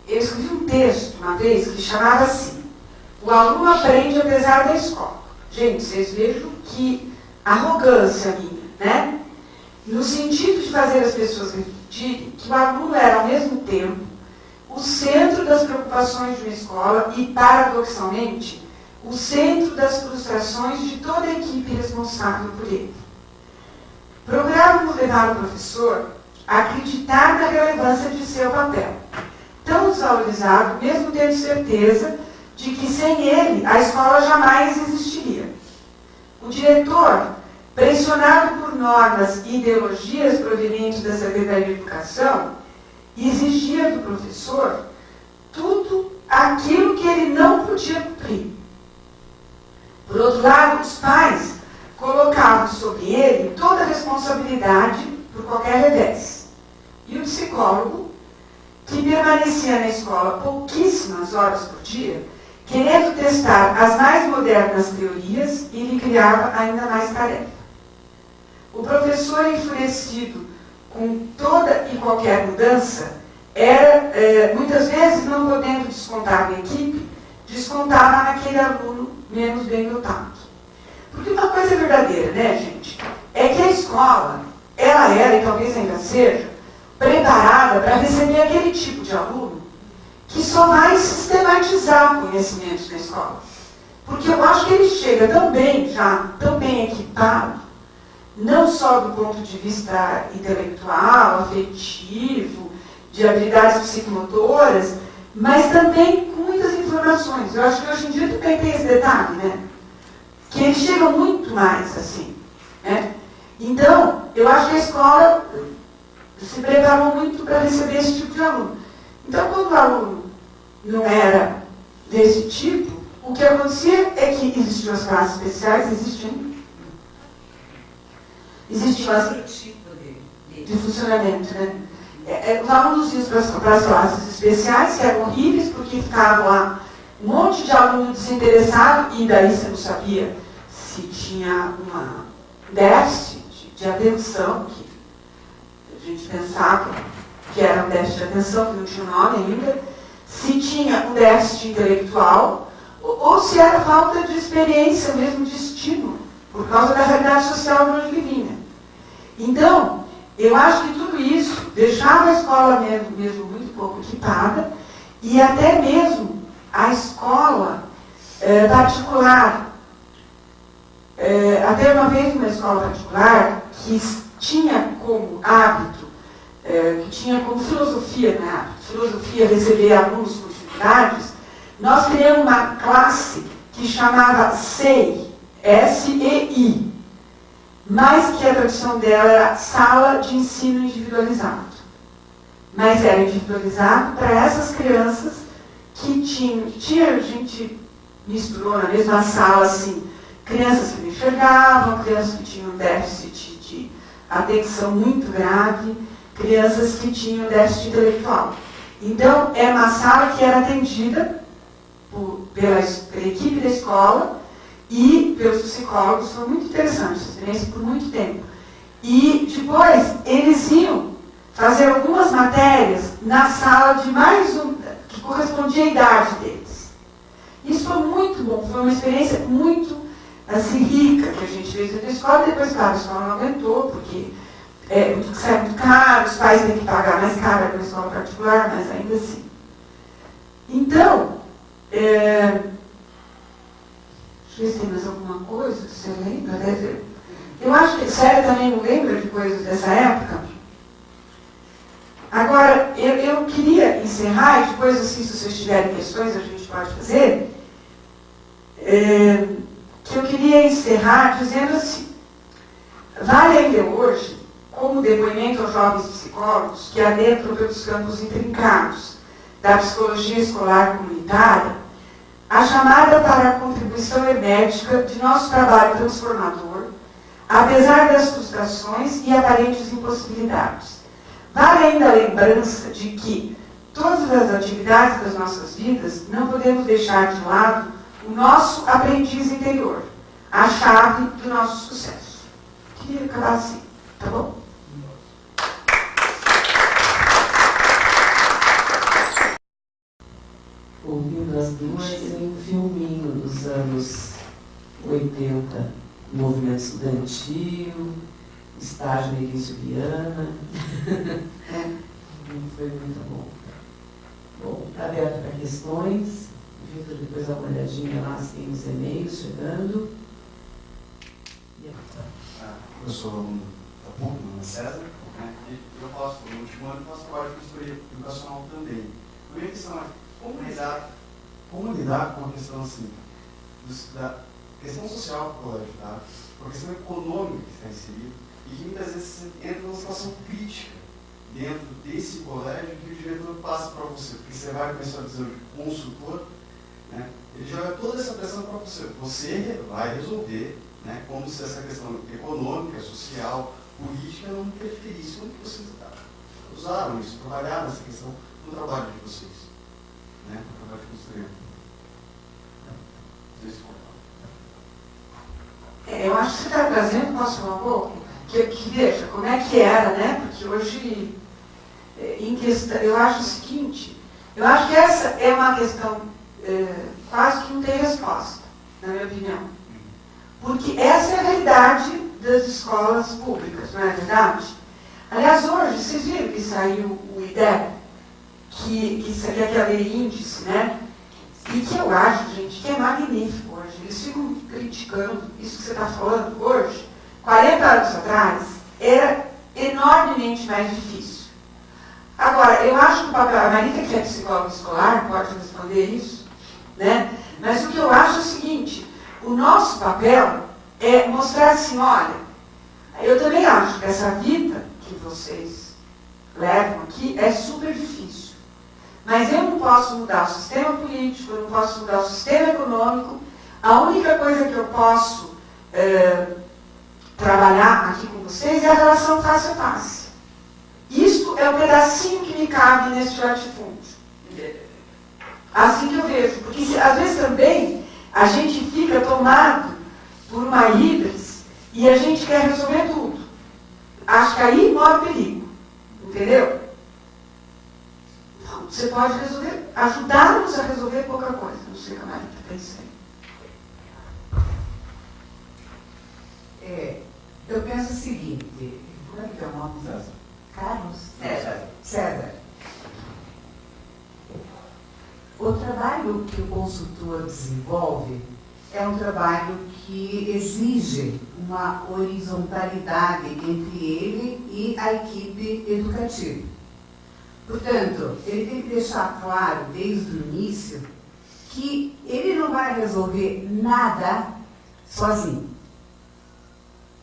Eu escrevi um texto uma vez que chamava assim: o aluno aprende apesar da escola. Gente, vocês vejam que arrogância minha, né? No sentido de fazer as pessoas refletirem que o aluno era ao mesmo tempo o centro das preocupações de uma escola e, paradoxalmente, o centro das frustrações de toda a equipe responsável por ele. Procurávamos levar o professor a acreditar na relevância de seu papel, tão desvalorizado, mesmo tendo certeza de que sem ele a escola jamais existiria. O diretor pressionado por normas e ideologias provenientes da Secretaria de Educação, exigia do professor tudo aquilo que ele não podia cumprir. Por outro lado, os pais colocavam sobre ele toda a responsabilidade por qualquer revés. E o psicólogo, que permanecia na escola pouquíssimas horas por dia, querendo testar as mais modernas teorias, e lhe criava ainda mais tarefa. O professor, enfurecido com toda e qualquer mudança, era, muitas vezes, não podendo descontar na equipe, descontava naquele aluno menos bem dotado. Porque uma coisa é verdadeira, né, gente? É que a escola, ela era, e talvez ainda seja, preparada para receber aquele tipo de aluno que só vai sistematizar conhecimentos na escola. Porque eu acho que ele chega tão bem equipado, não só do ponto de vista intelectual, afetivo, de habilidades psicomotoras, mas também com muitas informações. Eu acho que hoje em dia também tem esse detalhe, né? Que eles chegam muito mais assim, né? Então, eu acho que a escola se preparou muito para receber esse tipo de aluno. Então, quando o aluno não era desse tipo, o que acontecia é que existiam as classes especiais, existiam as de funcionamento, né? Os alunos iam para as classes especiais, que eram horríveis, porque ficavam lá um monte de aluno desinteressado, e daí você não sabia se tinha uma déficit de atenção, que a gente pensava que era um déficit de atenção, que não tinha nome ainda, se tinha um déficit intelectual, ou se era falta de experiência mesmo, de estímulo, por causa da realidade social de onde ele vinha. Então, eu acho que tudo isso deixava a escola mesmo muito pouco equipada, e até mesmo a escola particular. Até uma vez uma escola particular que tinha como hábito, que tinha como filosofia, né? Filosofia receber alunos com dificuldades, nós criamos uma classe que chamava SEI, S-E-I, mas que a tradução dela era Sala de Ensino Individualizado. Mas era individualizado para essas crianças que tinha a gente misturou na mesma sala, assim, crianças que não enxergavam, crianças que tinham déficit de atenção muito grave, crianças que tinham déficit intelectual. Então, era uma sala que era atendida pela equipe da escola e pelos psicólogos. Foi muito interessante essa experiência por muito tempo. E depois, eles iam fazer algumas matérias na sala de mais um, que correspondia à idade deles. Isso foi muito bom, foi uma experiência muito assim, rica que a gente fez dentro da escola. E depois, claro, a escola não aguentou, porque sai muito caro, os pais têm que pagar mais caro para a escola particular, mas ainda assim. Então, deixa eu ver se tem mais alguma coisa que você lembra. Eu acho que Célia também não lembra de coisas dessa época. Agora, eu queria encerrar, e depois, assim, se vocês tiverem questões, a gente pode fazer, que eu queria encerrar dizendo assim, vale ainda hoje, como depoimento aos jovens psicólogos que adentram pelos campos intrincados da psicologia escolar comunitária, a chamada para a contribuição hermética de nosso trabalho transformador, apesar das frustrações e aparentes impossibilidades. Vale ainda a lembrança de que todas as atividades das nossas vidas não podemos deixar de lado o nosso aprendiz interior, a chave do nosso sucesso. Queria acabar assim, tá bom? Ouvindo as duas em um filminho dos anos 80, movimento estudantil, estágio na Elísio Viana. Foi muito bom. Bom, está aberto para questões. Vitor, depois dá uma olhadinha lá se tem os e-mails chegando. Eu sou aluno da PUC, meu nome é César, né? E eu faço, no último ano, faço parte de consultoria educacional também. A minha questão é como lidar com a questão assim, da questão social que o colégio está, uma questão econômica que está inserida, e que muitas vezes você entra numa situação crítica dentro desse colégio que o diretor passa para você, porque você vai com essa visão de consultor, né? Ele joga toda essa pressão para você. Você vai resolver, né? Como se essa questão econômica, social, política não interferisse no que vocês usaram isso, trabalharam essa questão no trabalho de vocês, né? No trabalho de vocês. Eu acho que você está trazendo, posso falar um pouco? Que veja, como é que era, né? Porque hoje, em questão, eu acho o seguinte, eu acho que essa é uma questão quase que não tem resposta, na minha opinião. Porque essa é a realidade das escolas públicas, não é verdade? Aliás, hoje, vocês viram que saiu o IDEB, que seria aquele índice, né? E que eu acho, gente, que é magnífico hoje. Eles ficam criticando isso que você está falando hoje. 40 anos atrás, era enormemente mais difícil. Agora, eu acho que o papel, a Marita, que é psicóloga escolar, pode responder isso, né? Mas o que eu acho é o seguinte, o nosso papel é mostrar assim, olha, eu também acho que essa vida que vocês levam aqui é super difícil. Mas eu não posso mudar o sistema político, eu não posso mudar o sistema econômico. A única coisa que eu posso trabalhar aqui com vocês é a relação face a face. Isto é o pedacinho que me cabe nesse latifúndio. Assim que eu vejo. Porque às vezes também a gente fica tomado por uma híbris e a gente quer resolver tudo. Acho que aí mora o perigo. Entendeu? Você pode resolver, ajudar-nos a resolver pouca coisa. Não sei como é que pensa aí. Eu penso o seguinte, como é que é o nome? César. Carlos? César. O trabalho que o consultor desenvolve é um trabalho que exige uma horizontalidade entre ele e a equipe educativa. Portanto, ele tem que deixar claro desde o início que ele não vai resolver nada sozinho.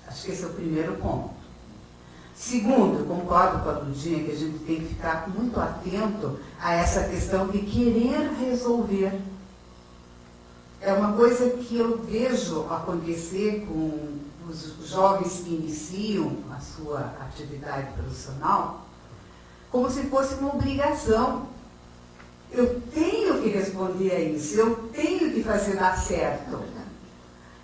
Acho que esse é o primeiro ponto. Segundo, concordo com a Brudinha que a gente tem que ficar muito atento a essa questão de querer resolver. É uma coisa que eu vejo acontecer com os jovens que iniciam a sua atividade profissional, como se fosse uma obrigação. Eu tenho que responder a isso, eu tenho que fazer dar certo.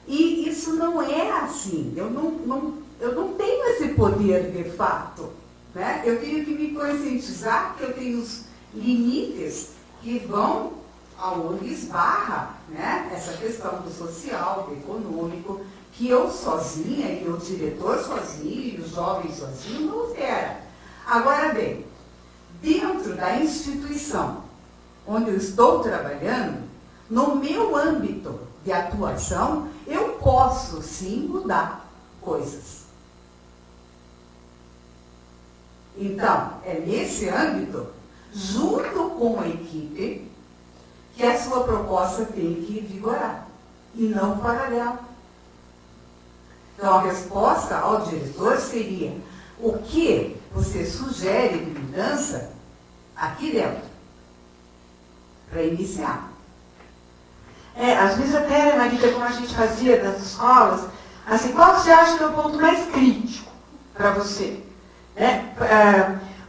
E isso não é assim. Eu não tenho esse poder de fato. Né? Eu tenho que me conscientizar que eu tenho os limites que vão aonde esbarra, né? Essa questão do social, do econômico, que eu sozinha, e o diretor sozinho, e os jovens sozinhos, não altera. Agora bem, dentro da instituição onde eu estou trabalhando, no meu âmbito de atuação, eu posso sim mudar coisas. Então, é nesse âmbito, junto com a equipe, que a sua proposta tem que vigorar, e não paralela. Então, a resposta ao diretor seria: o que você sugere de mudança aqui dentro, para iniciar? Às vezes até, Marita, como a gente fazia das escolas, assim, qual você acha que é o ponto mais crítico para você?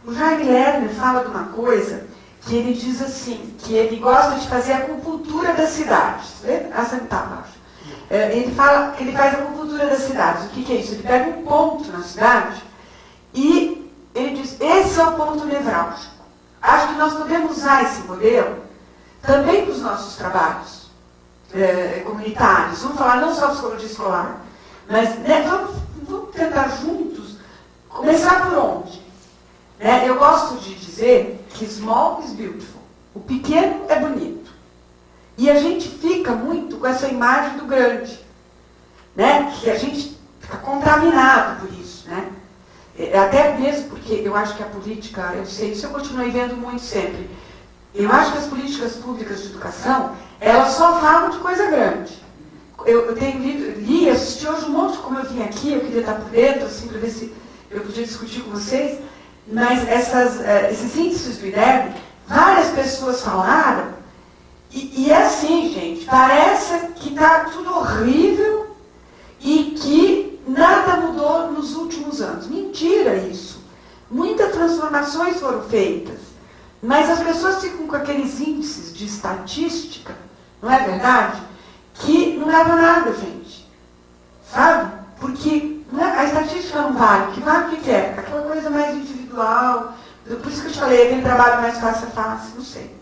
O Jaime Lerner fala de uma coisa que ele diz assim, que ele gosta de fazer a acupuntura das cidades. Ele fala que ele faz a acupuntura das cidades. O que é isso? Ele pega um ponto na cidade e ele diz, esse é o ponto nevrálgico. Acho que nós podemos usar esse modelo também para os nossos trabalhos comunitários. Vamos falar não só de psicologia escolar, mas vamos tentar juntos começar por onde? Eu gosto de dizer que small is beautiful. O pequeno é bonito. E a gente fica muito com essa imagem do grande, né? Que a gente fica contaminado por isso, né? Até mesmo porque eu acho que a política, eu sei, isso eu continuei vendo muito sempre. Eu acho que as políticas públicas de educação, elas só falam de coisa grande. eu li e assisti hoje um monte, como eu vim aqui, eu queria estar por dentro, assim, para ver se eu podia discutir com vocês, mas esses índices do IDEB, várias pessoas falaram, e é assim, gente, parece que está tudo horrível e que nada mudou nos últimos anos. Mentira isso. Muitas transformações foram feitas, mas as pessoas ficam com aqueles índices de estatística, não é verdade? Que não leva a nada, gente. Sabe? Porque a estatística não vale. O que vale o que é? Aquela coisa mais individual. Por isso que eu te falei, aquele trabalho mais fácil a fácil, não sei.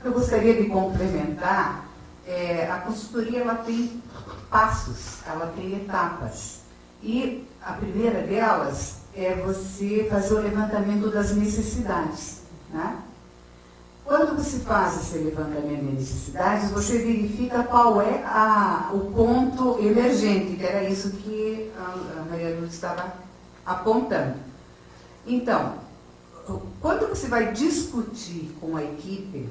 Eu gostaria de complementar, a consultoria ela tem passos, ela tem etapas. E a primeira delas é você fazer o levantamento das necessidades, né? Quando você faz esse levantamento de necessidades, você verifica qual é o ponto emergente, que era isso que a Maria Lourdes estava apontando. Então, quando você vai discutir com a equipe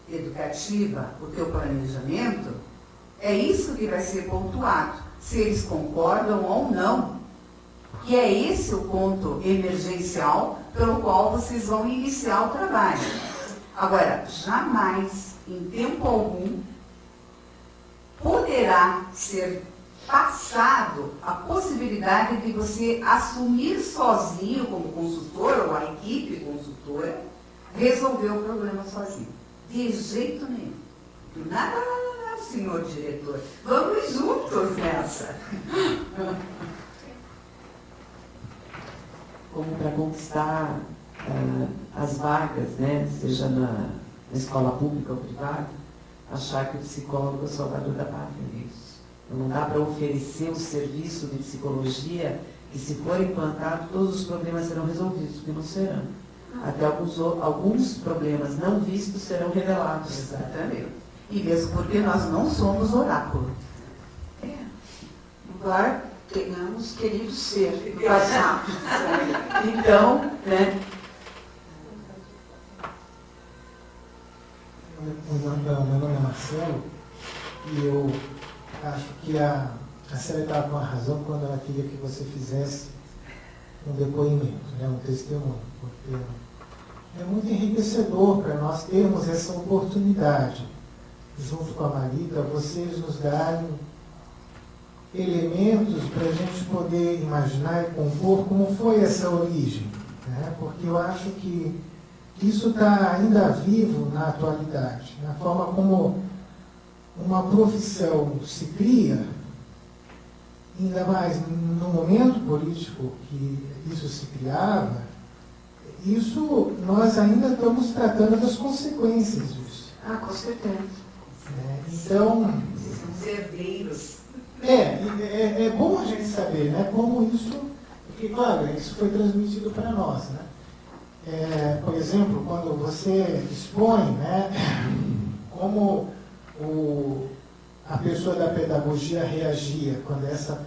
educativa o teu planejamento, é isso que vai ser pontuado, se eles concordam ou não. Que é esse o ponto emergencial pelo qual vocês vão iniciar o trabalho. Agora, jamais, em tempo algum, poderá ser passado a possibilidade de você assumir sozinho, como consultor, ou a equipe consultora, resolver o problema sozinho. De jeito nenhum. Não, senhor diretor. Vamos juntos nessa. Como para conquistar as vagas, né, seja na escola pública ou privada, achar que o psicólogo é o salvador da pátria. Não dá para oferecer o serviço de psicologia que, se for implantado, todos os problemas serão resolvidos, porque não serão. Até alguns problemas não vistos serão revelados. Exatamente. E mesmo porque nós não somos oráculo. Embora tenhamos querido ser no passado. Então, né? Meu nome é Marcelo e eu acho que a Célia estava com a razão quando ela queria que você fizesse um depoimento, né, um testemunho, porque é muito enriquecedor para nós termos essa oportunidade, junto com a Marita, vocês nos darem elementos para a gente poder imaginar e compor como foi essa origem, né? Porque eu acho que isso está ainda vivo na atualidade, na forma como uma profissão se cria, ainda mais no momento político que isso se criava, isso nós ainda estamos tratando das consequências disso. Com certeza. Então, São herdeiros. é bom a gente saber, né, como isso, porque, claro, isso foi transmitido para nós, né? Por exemplo, quando você expõe, né, como a pessoa da pedagogia reagia, quando essa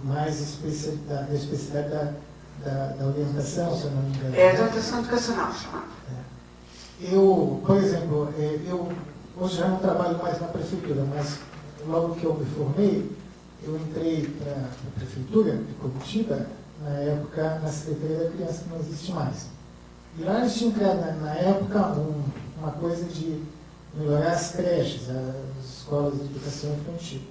mais especialidade da orientação, se eu não me engano. Da orientação educacional, chamada. Eu, por exemplo, eu hoje já não trabalho mais na prefeitura, mas logo que eu me formei, eu entrei para a prefeitura de Curitiba, na época, na Secretaria da Criança, que não existe mais. E lá eles tinham criado, na época, uma coisa de melhorar as creches, as escolas de educação infantil.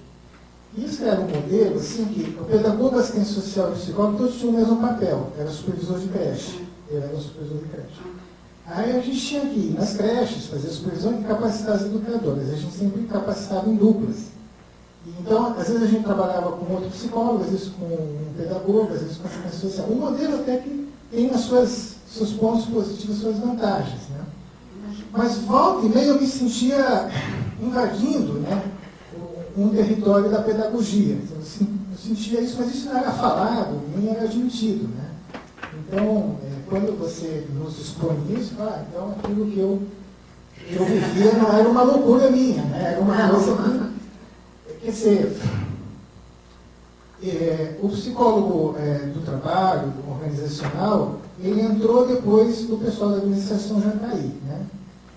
E isso era um modelo, assim, que o pedagogo, assistente social e o psicólogo, todos tinham o mesmo papel, era supervisor de creche. Eu era o supervisor de creche. Aí a gente tinha que ir nas creches, fazer supervisão e capacitar as educadoras. A gente sempre capacitava em duplas. Então, às vezes a gente trabalhava com outro psicólogo, às vezes com um pedagogo, às vezes com assistente social. Um modelo até que tem seus pontos positivos, suas vantagens, né? Mas volta e meia eu me sentia invadindo, né, um território da pedagogia. Eu sentia isso, mas isso não era falado, nem era admitido, né? Então, quando você nos expõe isso, então aquilo que eu vivia não era uma loucura minha, né? Era uma coisa que... Quer dizer, o psicólogo do trabalho, organizacional, ele entrou depois do pessoal da administração Jandaí, né?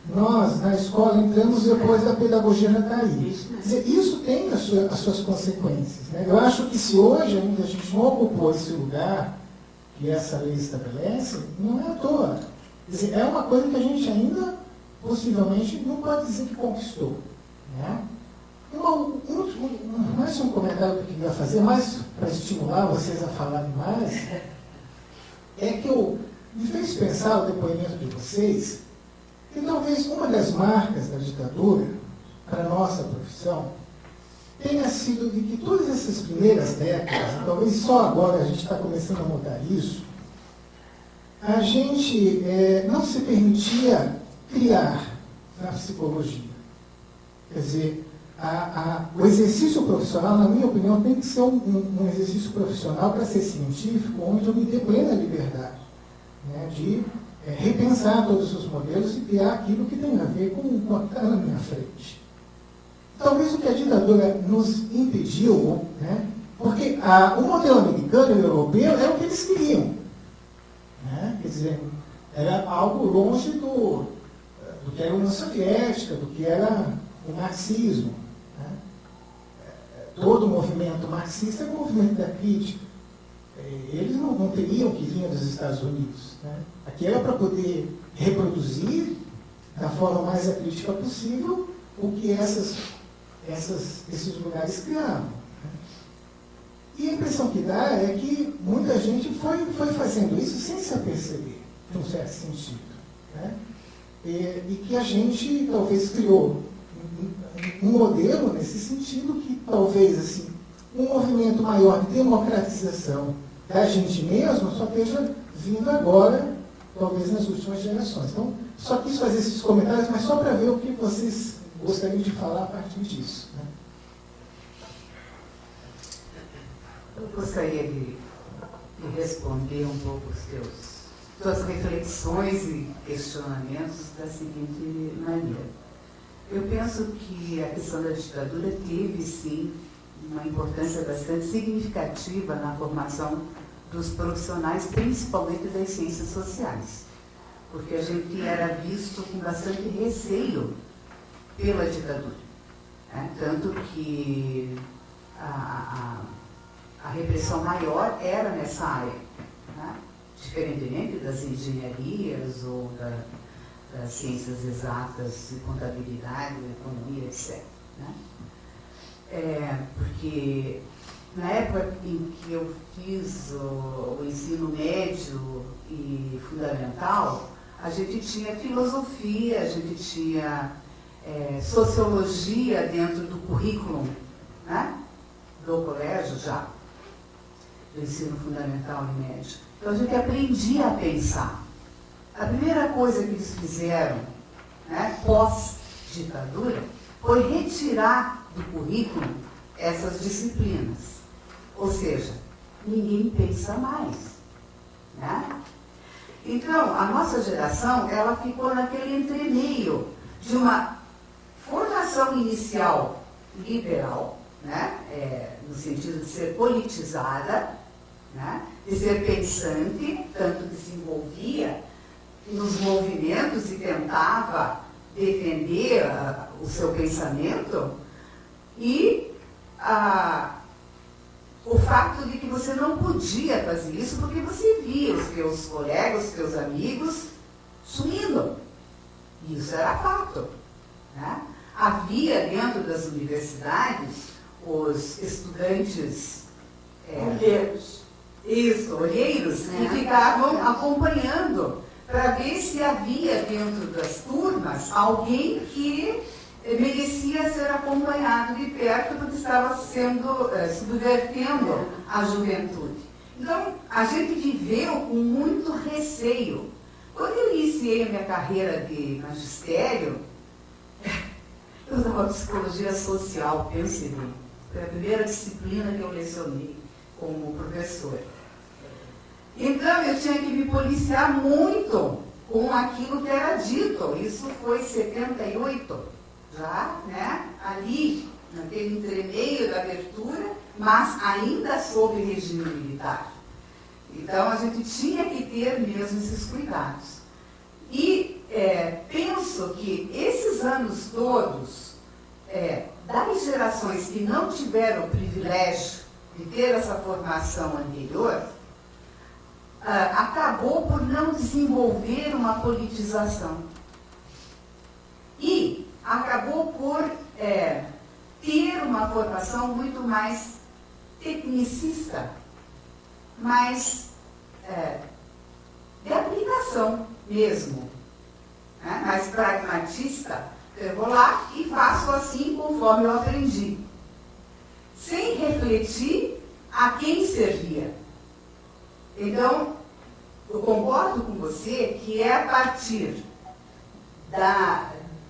nós, na escola, entramos depois da pedagogia já cair. Quer dizer, isso tem as suas consequências. Né? Eu acho que se hoje ainda a gente não ocupou esse lugar que essa lei estabelece, não é à toa. Quer dizer, é uma coisa que a gente ainda, possivelmente, não pode dizer que conquistou. Né? Mais um comentário que eu queria fazer, mais para estimular vocês a falarem mais, é que me fez pensar o depoimento de vocês, que talvez uma das marcas da ditadura, para a nossa profissão, tenha sido de que todas essas primeiras décadas, talvez só agora a gente está começando a mudar isso, a gente não se permitia criar na psicologia. Quer dizer, o exercício profissional, na minha opinião, tem que ser um exercício profissional para ser científico, onde eu me dê plena liberdade, né, de repensar todos os modelos e criar aquilo que tem a ver com o que está na minha frente. Talvez o que a ditadura nos impediu, né, porque o modelo americano e o europeu era o que eles queriam. Né, quer dizer, era algo longe do que era a União Soviética, do que era o marxismo. Né. Todo o movimento marxista é um movimento da crítica. Eles não teriam que vir dos Estados Unidos. Né. Aqui era para poder reproduzir da forma mais acrítica possível o que esses lugares criavam. Né. E a impressão que dá é que muita gente foi fazendo isso sem se aperceber, de um certo sentido. Né. E que a gente talvez criou um modelo nesse sentido que talvez assim, um movimento maior de democratização da gente mesmo só esteja vindo agora, talvez nas últimas gerações. Então, só quis fazer esses comentários, mas só para ver o que vocês gostariam de falar a partir disso. Né? Eu gostaria de responder um pouco suas reflexões e questionamentos da seguinte maneira. Eu penso que a questão da ditadura teve, sim, uma importância bastante significativa na formação dos profissionais, principalmente das ciências sociais, porque a gente era visto com bastante receio pela ditadura. Né? Tanto que a repressão maior era nessa área, né? Diferentemente das engenharias ou das ciências exatas, contabilidade, economia, etc. Né? Porque na época em que eu fiz o ensino médio e fundamental, a gente tinha filosofia, a gente tinha sociologia dentro do currículo, né, do colégio já, do ensino fundamental e médio. Então a gente aprendia a pensar. A primeira coisa que eles fizeram, né, pós-ditadura, foi retirar do currículo essas disciplinas. Ou seja, ninguém pensa mais. Né? Então, a nossa geração, ela ficou naquele entremeio de uma formação inicial liberal, né, no sentido de ser politizada, né, de ser pensante, tanto que se envolvia nos movimentos e tentava defender o seu pensamento, e o fato de que você não podia fazer isso porque você via os teus colegas, os teus amigos sumindo. Isso era fato. Né? Havia dentro das universidades os estudantes olheiros, que ficavam acompanhando para ver se havia dentro das turmas alguém que merecia ser acompanhado de perto porque estava subvertendo a juventude. Então, a gente viveu com muito receio. Quando eu iniciei a minha carreira de magistério, eu dava psicologia social, pense bem. Foi a primeira disciplina que eu lecionei como professora. Então, eu tinha que me policiar muito com aquilo que era dito. Isso foi em 78, já, né? Ali, naquele entremeio da abertura, mas ainda sob regime militar. Então, a gente tinha que ter mesmo esses cuidados. E penso que esses anos todos, das gerações que não tiveram o privilégio de ter essa formação anterior, acabou por não desenvolver uma politização. E acabou por ter uma formação muito mais tecnicista, mais de aplicação mesmo, né? Mais pragmatista. Eu vou lá e faço assim conforme eu aprendi, sem refletir a quem servia. Então, eu concordo com você que é a partir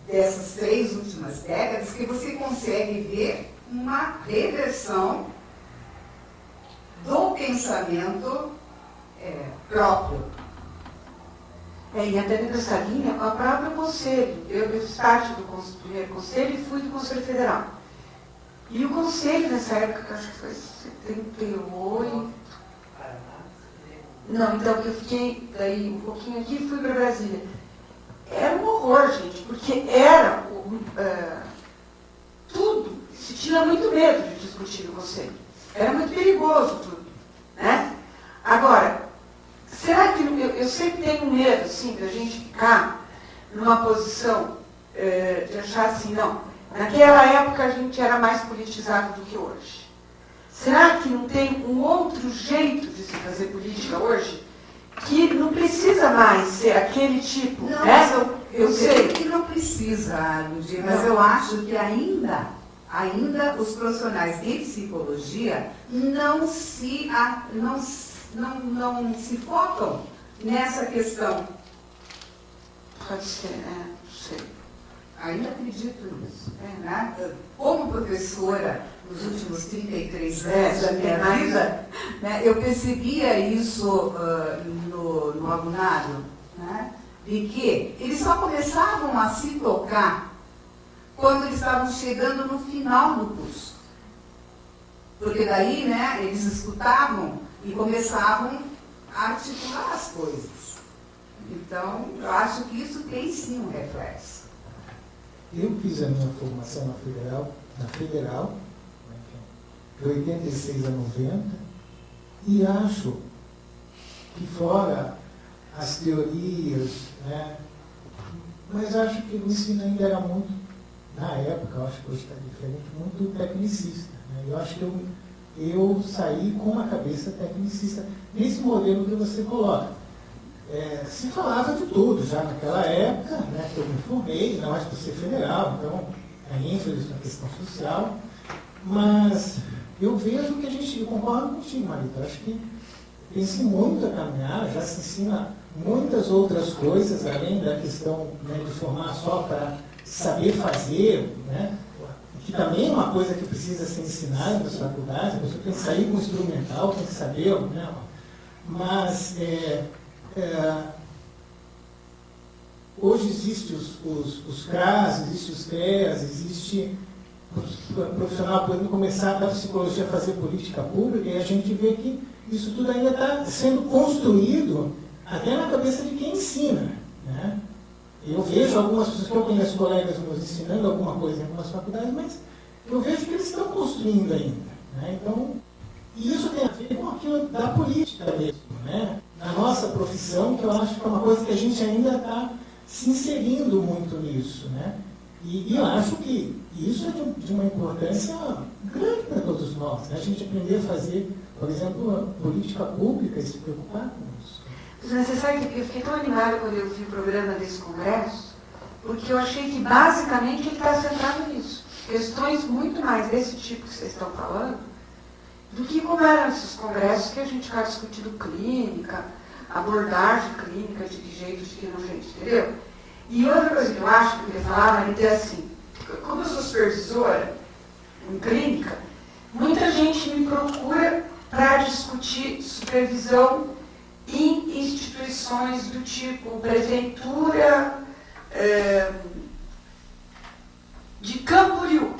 dessas 3 últimas décadas que você consegue ver uma reversão do pensamento próprio. E até nessa linha, a própria Conselho. Eu fiz parte do primeiro Conselho e fui do Conselho Federal. E o Conselho, nessa época, que acho que foi 78... Não, então, eu fiquei daí um pouquinho aqui e fui para Brasília. Era um horror, gente, porque era tudo. Se tinha muito medo de discutir no Conselho. Era muito perigoso tudo, né? Agora, será que eu sempre tenho medo, assim, da gente ficar numa posição de achar assim, não, naquela época a gente era mais politizado do que hoje. Será que não tem um outro jeito de se fazer política hoje? Que não precisa mais ser aquele tipo, não, né? Mas eu sei que não precisa, Ludia, mas eu acho que ainda os profissionais de psicologia não se focam nessa questão. Pode ser, não sei. Ainda acredito nisso. Né? Como professora, nos últimos 33 anos da minha vida, né, eu percebia isso no alunado, né, de que eles só começavam a se tocar quando eles estavam chegando no final do curso. Porque daí, né, eles escutavam e começavam a articular as coisas. Então, eu acho que isso tem sim um reflexo. Eu fiz a minha formação na Federal, de 86 a 90, e acho que fora as teorias, né, mas acho que o ensino ainda era muito, na época, eu acho que hoje está diferente, muito tecnicista. Né? Eu acho que eu saí com uma cabeça tecnicista, nesse modelo que você coloca. Se falava de tudo já naquela época, né, que eu me formei, não acho que ser federal, então a ênfase na questão social, mas eu vejo que eu concordo contigo, Marita, eu acho que tem-se muito a caminhar, já se ensina muitas outras coisas, além da questão, né, de formar só para saber fazer, né, que também é uma coisa que precisa ser ensinada nas faculdades, a pessoa tem que sair com o instrumental, tem que saber, né, mas hoje existem os CRAS, existem os CREAS, existe o profissional podendo começar da psicologia a fazer política pública, e a gente vê que isso tudo ainda está sendo construído até na cabeça de quem ensina. Né? Eu vejo algumas pessoas que eu conheço, colegas meus, ensinando alguma coisa em algumas faculdades, mas eu vejo que eles estão construindo ainda. Né? Então, e isso tem a ver com aquilo da política mesmo, né? Na nossa profissão, que eu acho que é uma coisa que a gente ainda está se inserindo muito nisso. Né? E eu acho que isso é de uma importância grande para todos nós. Né? A gente aprender a fazer, por exemplo, política pública e se preocupar com isso. Mas você sabe que eu fiquei tão animada quando eu vi o programa desse congresso, porque eu achei que basicamente ele está centrado nisso. Questões muito mais desse tipo que vocês estão falando, do que como eram esses congressos que a gente ficava discutindo clínica, abordagem clínica de jeito de que não gente, entendeu? E outra coisa que eu acho que eu queria falar, Marita, é assim, como eu sou supervisora em clínica, muita gente me procura para discutir supervisão em instituições do tipo prefeitura de Camboriú,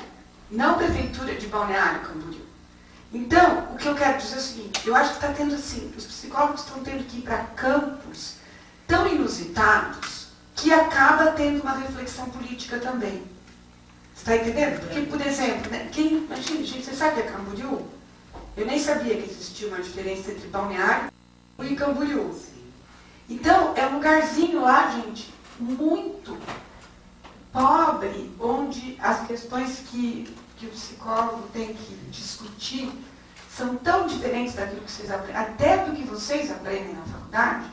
não prefeitura de Balneário Camboriú. Então, o que eu quero dizer é o seguinte, eu acho que está tendo assim, os psicólogos estão tendo que ir para campos tão inusitados que acaba tendo uma reflexão política também. Está entendendo? Porque, por exemplo, né, imagina, gente, você sabe o que é Camboriú? Eu nem sabia que existia uma diferença entre Balneário e Camboriú. Então, é um lugarzinho lá, gente, muito pobre, onde as questões que o psicólogo tem que discutir são tão diferentes daquilo que vocês aprendem, até do que vocês aprendem na faculdade,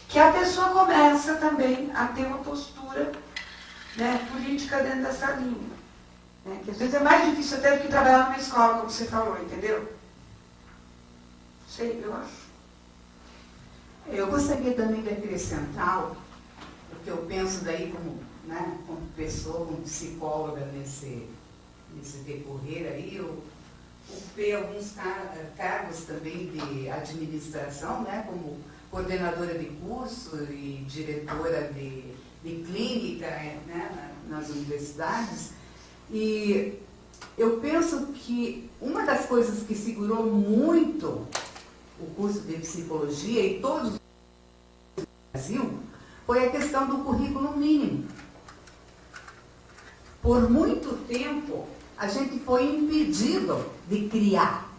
que a pessoa começa também a ter uma postura, né, política dentro dessa linha. Né, que às vezes é mais difícil até do que trabalhar numa escola, como você falou, entendeu? Sei, eu acho. Eu gostaria também de acrescentar, porque eu penso daí como, né, como pessoa, como psicóloga nesse decorrer aí, eu ocupei alguns cargos também de administração, né, como coordenadora de curso e diretora de clínica, né, nas universidades. E eu penso que uma das coisas que segurou muito o curso de psicologia e todos no Brasil foi a questão do currículo mínimo. Por muito tempo, a gente foi impedido de criar.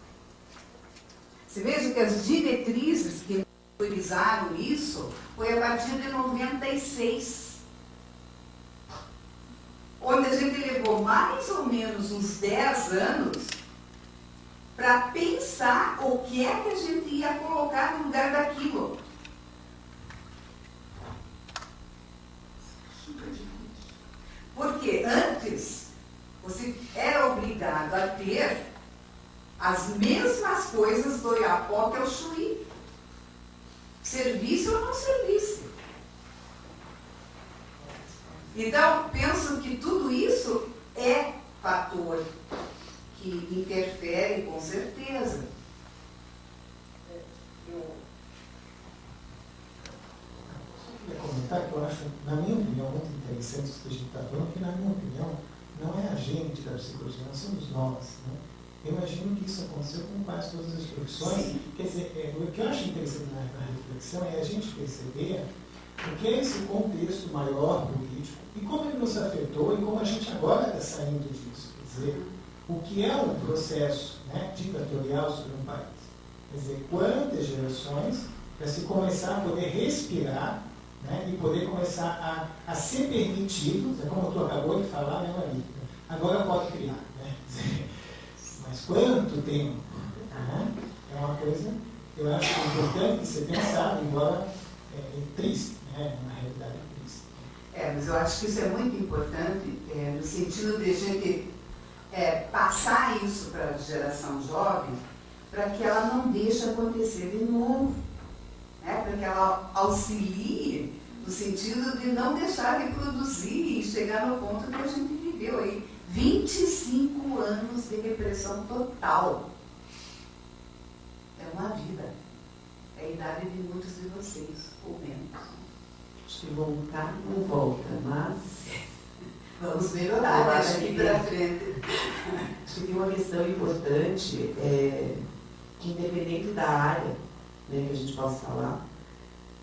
Você veja que as diretrizes que autorizaram isso foi a partir de 96, onde a gente levou mais ou menos uns 10 anos para pensar o que é que a gente ia colocar no lugar daquilo. Porque antes você era obrigado a ter as mesmas coisas do Oiapoque ao Chuí. Serviço ou não serviço. Então, penso que tudo isso é fator que interfere com certeza. Eu queria comentar que eu acho, na minha opinião, muito interessante isso que a gente está falando, porque, na minha opinião, não é a gente da psicologia, nós somos nós. Né? Eu imagino que isso aconteceu com quase todas as profissões. Sim. Quer dizer, o que eu acho interessante na reflexão é a gente perceber o que é esse contexto maior político e como ele nos afetou e como a gente agora está saindo disso. Quer dizer, o que é um processo, né, ditatorial sobre um país. Quer dizer, quantas gerações para se começar a poder respirar, né, e poder começar a ser permitido, como tu acabou de falar, né, Maria? Agora pode criar. Né? Mas quanto tempo? Né? É uma coisa que eu acho importante ser pensado, embora triste, né? Uma realidade triste. Mas eu acho que isso é muito importante, no sentido de a gente passar isso para a geração jovem, para que ela não deixe acontecer de novo. Né? Para que ela auxilie no sentido de não deixar de produzir e chegar no ponto que a gente viveu aí. 25 anos de repressão total. É uma vida. É a idade de muitos de vocês, ou menos. Acho que voltar não volta, mas vamos melhorar daqui para frente. Acho que tem uma questão importante, que independente da área, né, que a gente possa falar,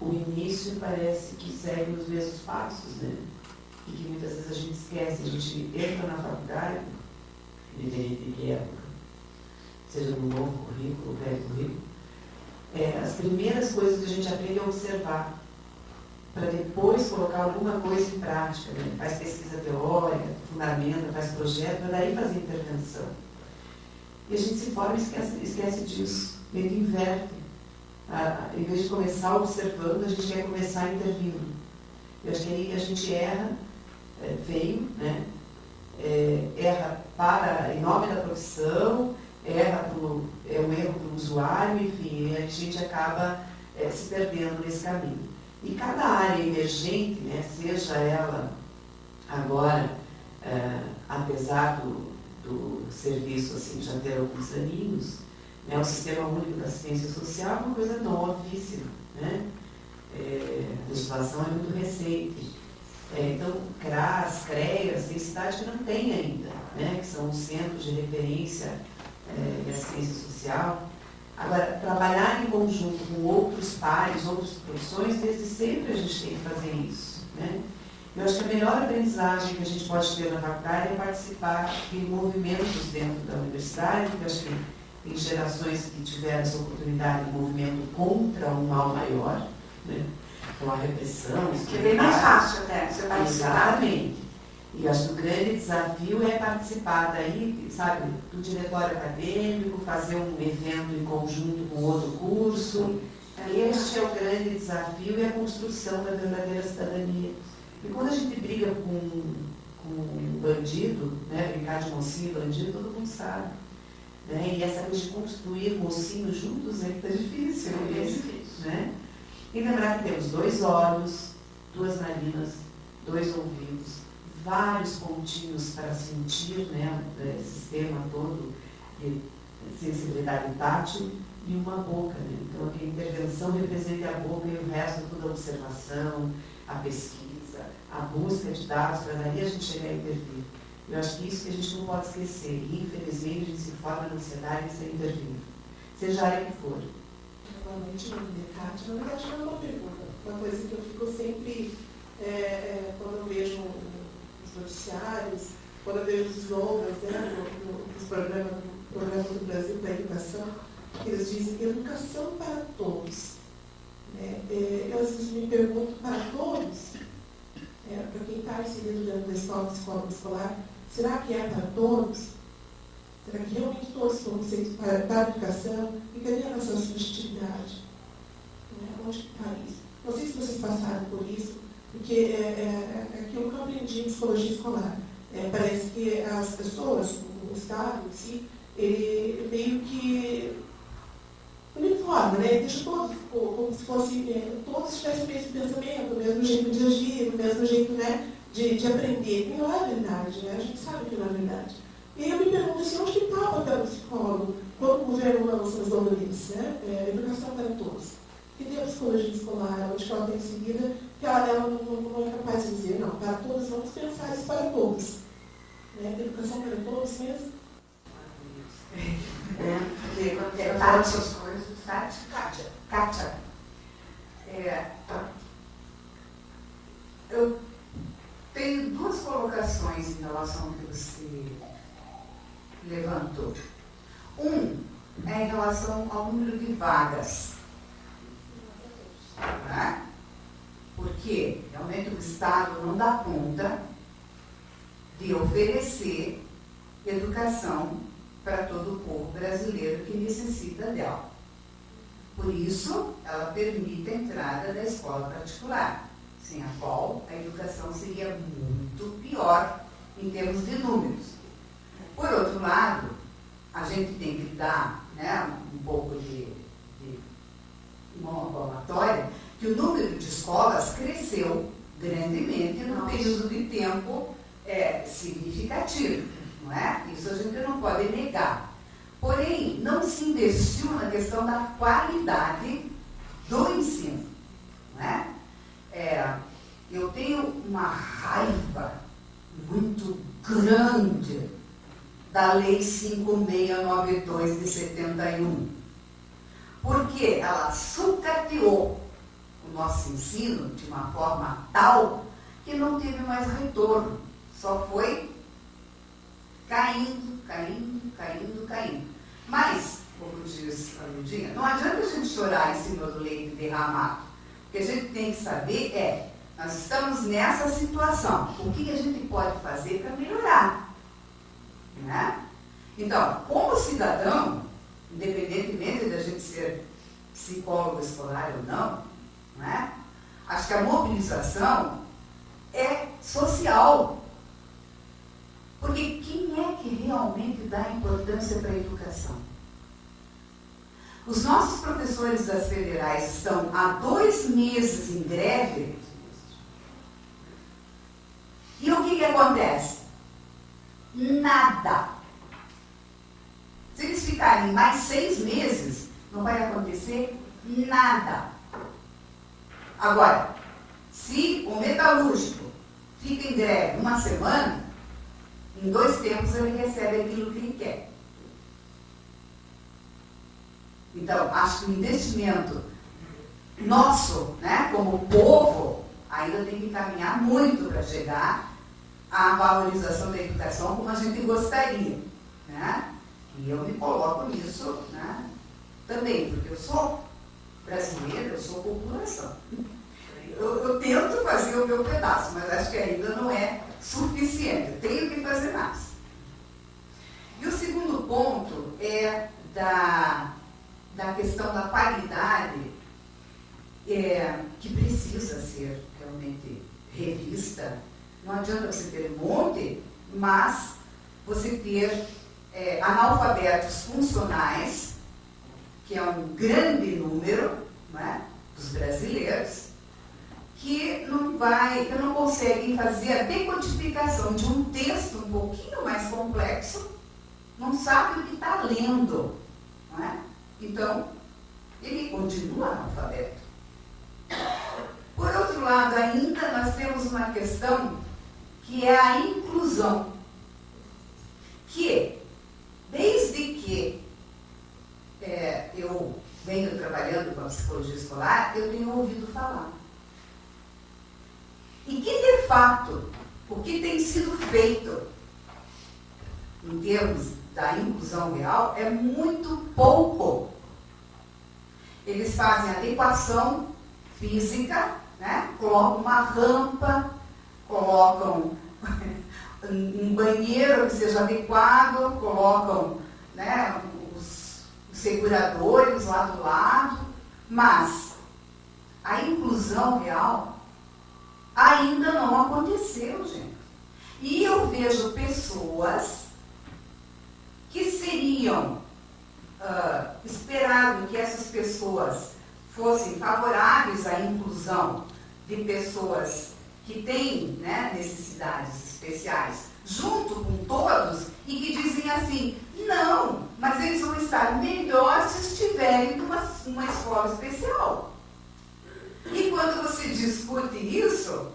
o início parece que segue os mesmos passos, né? E que muitas vezes a gente esquece, a gente entra na faculdade, independente de que época, seja no novo currículo, velho currículo, as primeiras coisas que a gente aprende é observar, para depois colocar alguma coisa em prática, né? Faz pesquisa teórica, fundamenta, faz projeto, para daí fazer intervenção. E a gente se forma e esquece disso, meio que inverte. Em vez de começar observando, a gente quer começar intervindo. Eu acho que aí a gente erra, feio, né? Erra em nome da profissão, é um erro para o usuário, enfim, a gente acaba se perdendo nesse caminho. E cada área emergente, né, seja ela agora, apesar do serviço assim, já ter alguns aninhos, né, o Sistema Único da Assistência Social é uma coisa novíssima, né? A legislação é muito recente. Então, CRAS, CREAS, tem cidades que não tem ainda, né, que são os centros de referência de assistência social. Agora, trabalhar em conjunto com outros pares, outras profissões, desde sempre a gente tem que fazer isso. Né? Eu acho que a melhor aprendizagem que a gente pode ter na faculdade é participar de movimentos dentro da universidade, porque eu acho que tem gerações que tiveram essa oportunidade de movimento contra um mal maior, né? Com a repressão. Que é bem mais fácil até, você participar. Exatamente. E eu acho que o grande desafio é participar daí, sabe, do diretório acadêmico, fazer um evento em conjunto com outro curso. Este é o grande desafio e a construção da verdadeira cidadania. E quando a gente briga com um bandido, né, brincar de mocinho e bandido, todo mundo sabe. Né? E essa coisa de construir mocinhos juntos é que está difícil. É difícil. Né? E lembrar que temos 2 olhos, 2 narinas, 2 ouvidos, vários pontinhos para sentir, né, esse sistema todo de sensibilidade tátil, e uma boca. Né? Então, a intervenção representa a boca e o resto tudo a observação, a pesquisa, a busca de dados, para daí a gente chegar a intervir. Eu acho que isso que a gente não pode esquecer. E, infelizmente, a gente se forma na ansiedade sem intervir. Seja a área que for. Boa noite, meu nome é Kátia. Na verdade, não é uma pergunta. Uma coisa que eu fico sempre, quando eu vejo os noticiários, quando eu vejo os longas, né, dos programas do Brasil para a educação, eles dizem educação para todos. Né? Eu às vezes me pergunto, para todos, para quem está inserido dentro da escola escolar, será que é para todos? Será que realmente todos são feitos para a educação? E cadê a nossa subjetividade? Onde está isso? Não sei se vocês passaram por isso, porque é aquilo que eu aprendi em psicologia escolar. Parece que as pessoas, o Estado em si, ele meio que uniforma, né? Deixa todos como se fosse, todos tivessem o mesmo pensamento, o mesmo jeito de agir, o mesmo jeito, né, de aprender. E não é verdade, né? A gente sabe que não é verdade. E aí eu me pergunto assim, onde que está o papel do psicólogo quando o governo lança as doutrinas, né? Educação para todos. Que tem a psicologia escolar, onde ela está inserida, que ela não é capaz de dizer, não, para todos, vamos pensar isso para todos. Né? Educação para todos mesmo. Porque quando tem essas coisas, Kátia. Eu tenho 2 colocações em relação ao que você levantou. É em relação ao número de vagas. Né? Porque realmente o Estado não dá conta de oferecer educação para todo o povo brasileiro que necessita dela. Por isso, ela permite a entrada da escola particular, sem a qual a educação seria muito pior em termos de números. Por outro lado, a gente tem que dar, né, um pouco de uma palmatória, que o número de escolas cresceu grandemente num período de tempo significativo. Não é? Isso a gente não pode negar. Porém, não se investiu na questão da qualidade do ensino. Não é? Eu tenho uma raiva muito grande da Lei 5692 de 71, porque ela sucateou o nosso ensino de uma forma tal que não teve mais retorno, só foi caindo. Mas, como diz a Ludinha, não adianta a gente chorar em cima do leite derramado. O que a gente tem que saber nós estamos nessa situação, o que a gente pode fazer para melhorar? Né? Então, como cidadão, independentemente da gente ser psicólogo escolar ou não, né? Acho que a mobilização é social. Porque quem é que realmente dá importância para a educação? Os nossos professores das federais estão há 2 meses em greve. E o que acontece? Nada. Se eles ficarem mais 6 meses, não vai acontecer nada. Agora, se o metalúrgico fica em greve 1 semana, em 2 tempos ele recebe aquilo que ele quer. Então, acho que o investimento nosso, né, como povo, ainda tem que caminhar muito para chegar à valorização da educação como a gente gostaria, né? E eu me coloco nisso, né, também, porque eu sou brasileira, eu sou população. Eu tento fazer o meu pedaço, mas acho que ainda não é suficiente. Eu tenho que fazer mais. E o segundo ponto é da questão da qualidade, que precisa ser realmente revista. Não adianta você ter um monte, mas você ter analfabetos funcionais, que é um grande número, né, dos brasileiros, que não conseguem fazer a decodificação de um texto um pouquinho mais complexo, não sabe o que está lendo, não é? Então, ele continua analfabeto. Por outro lado, ainda nós temos uma questão que é a inclusão, que, desde que eu venho trabalhando com a psicologia escolar, eu tenho ouvido falar. E que, de fato, o que tem sido feito em termos da inclusão real é muito pouco. Eles fazem adequação física, né? Colocam uma rampa, colocam um banheiro que seja adequado, colocam, né, os seguradores lá do lado, mas a inclusão real ainda não aconteceu, gente. E eu vejo pessoas que seriam esperado que essas pessoas fossem favoráveis à inclusão de pessoas que têm, né, necessidades especiais, junto com todos, e que dizem assim, não, mas eles vão estar melhor se estiverem numa escola especial. E quando você discute isso,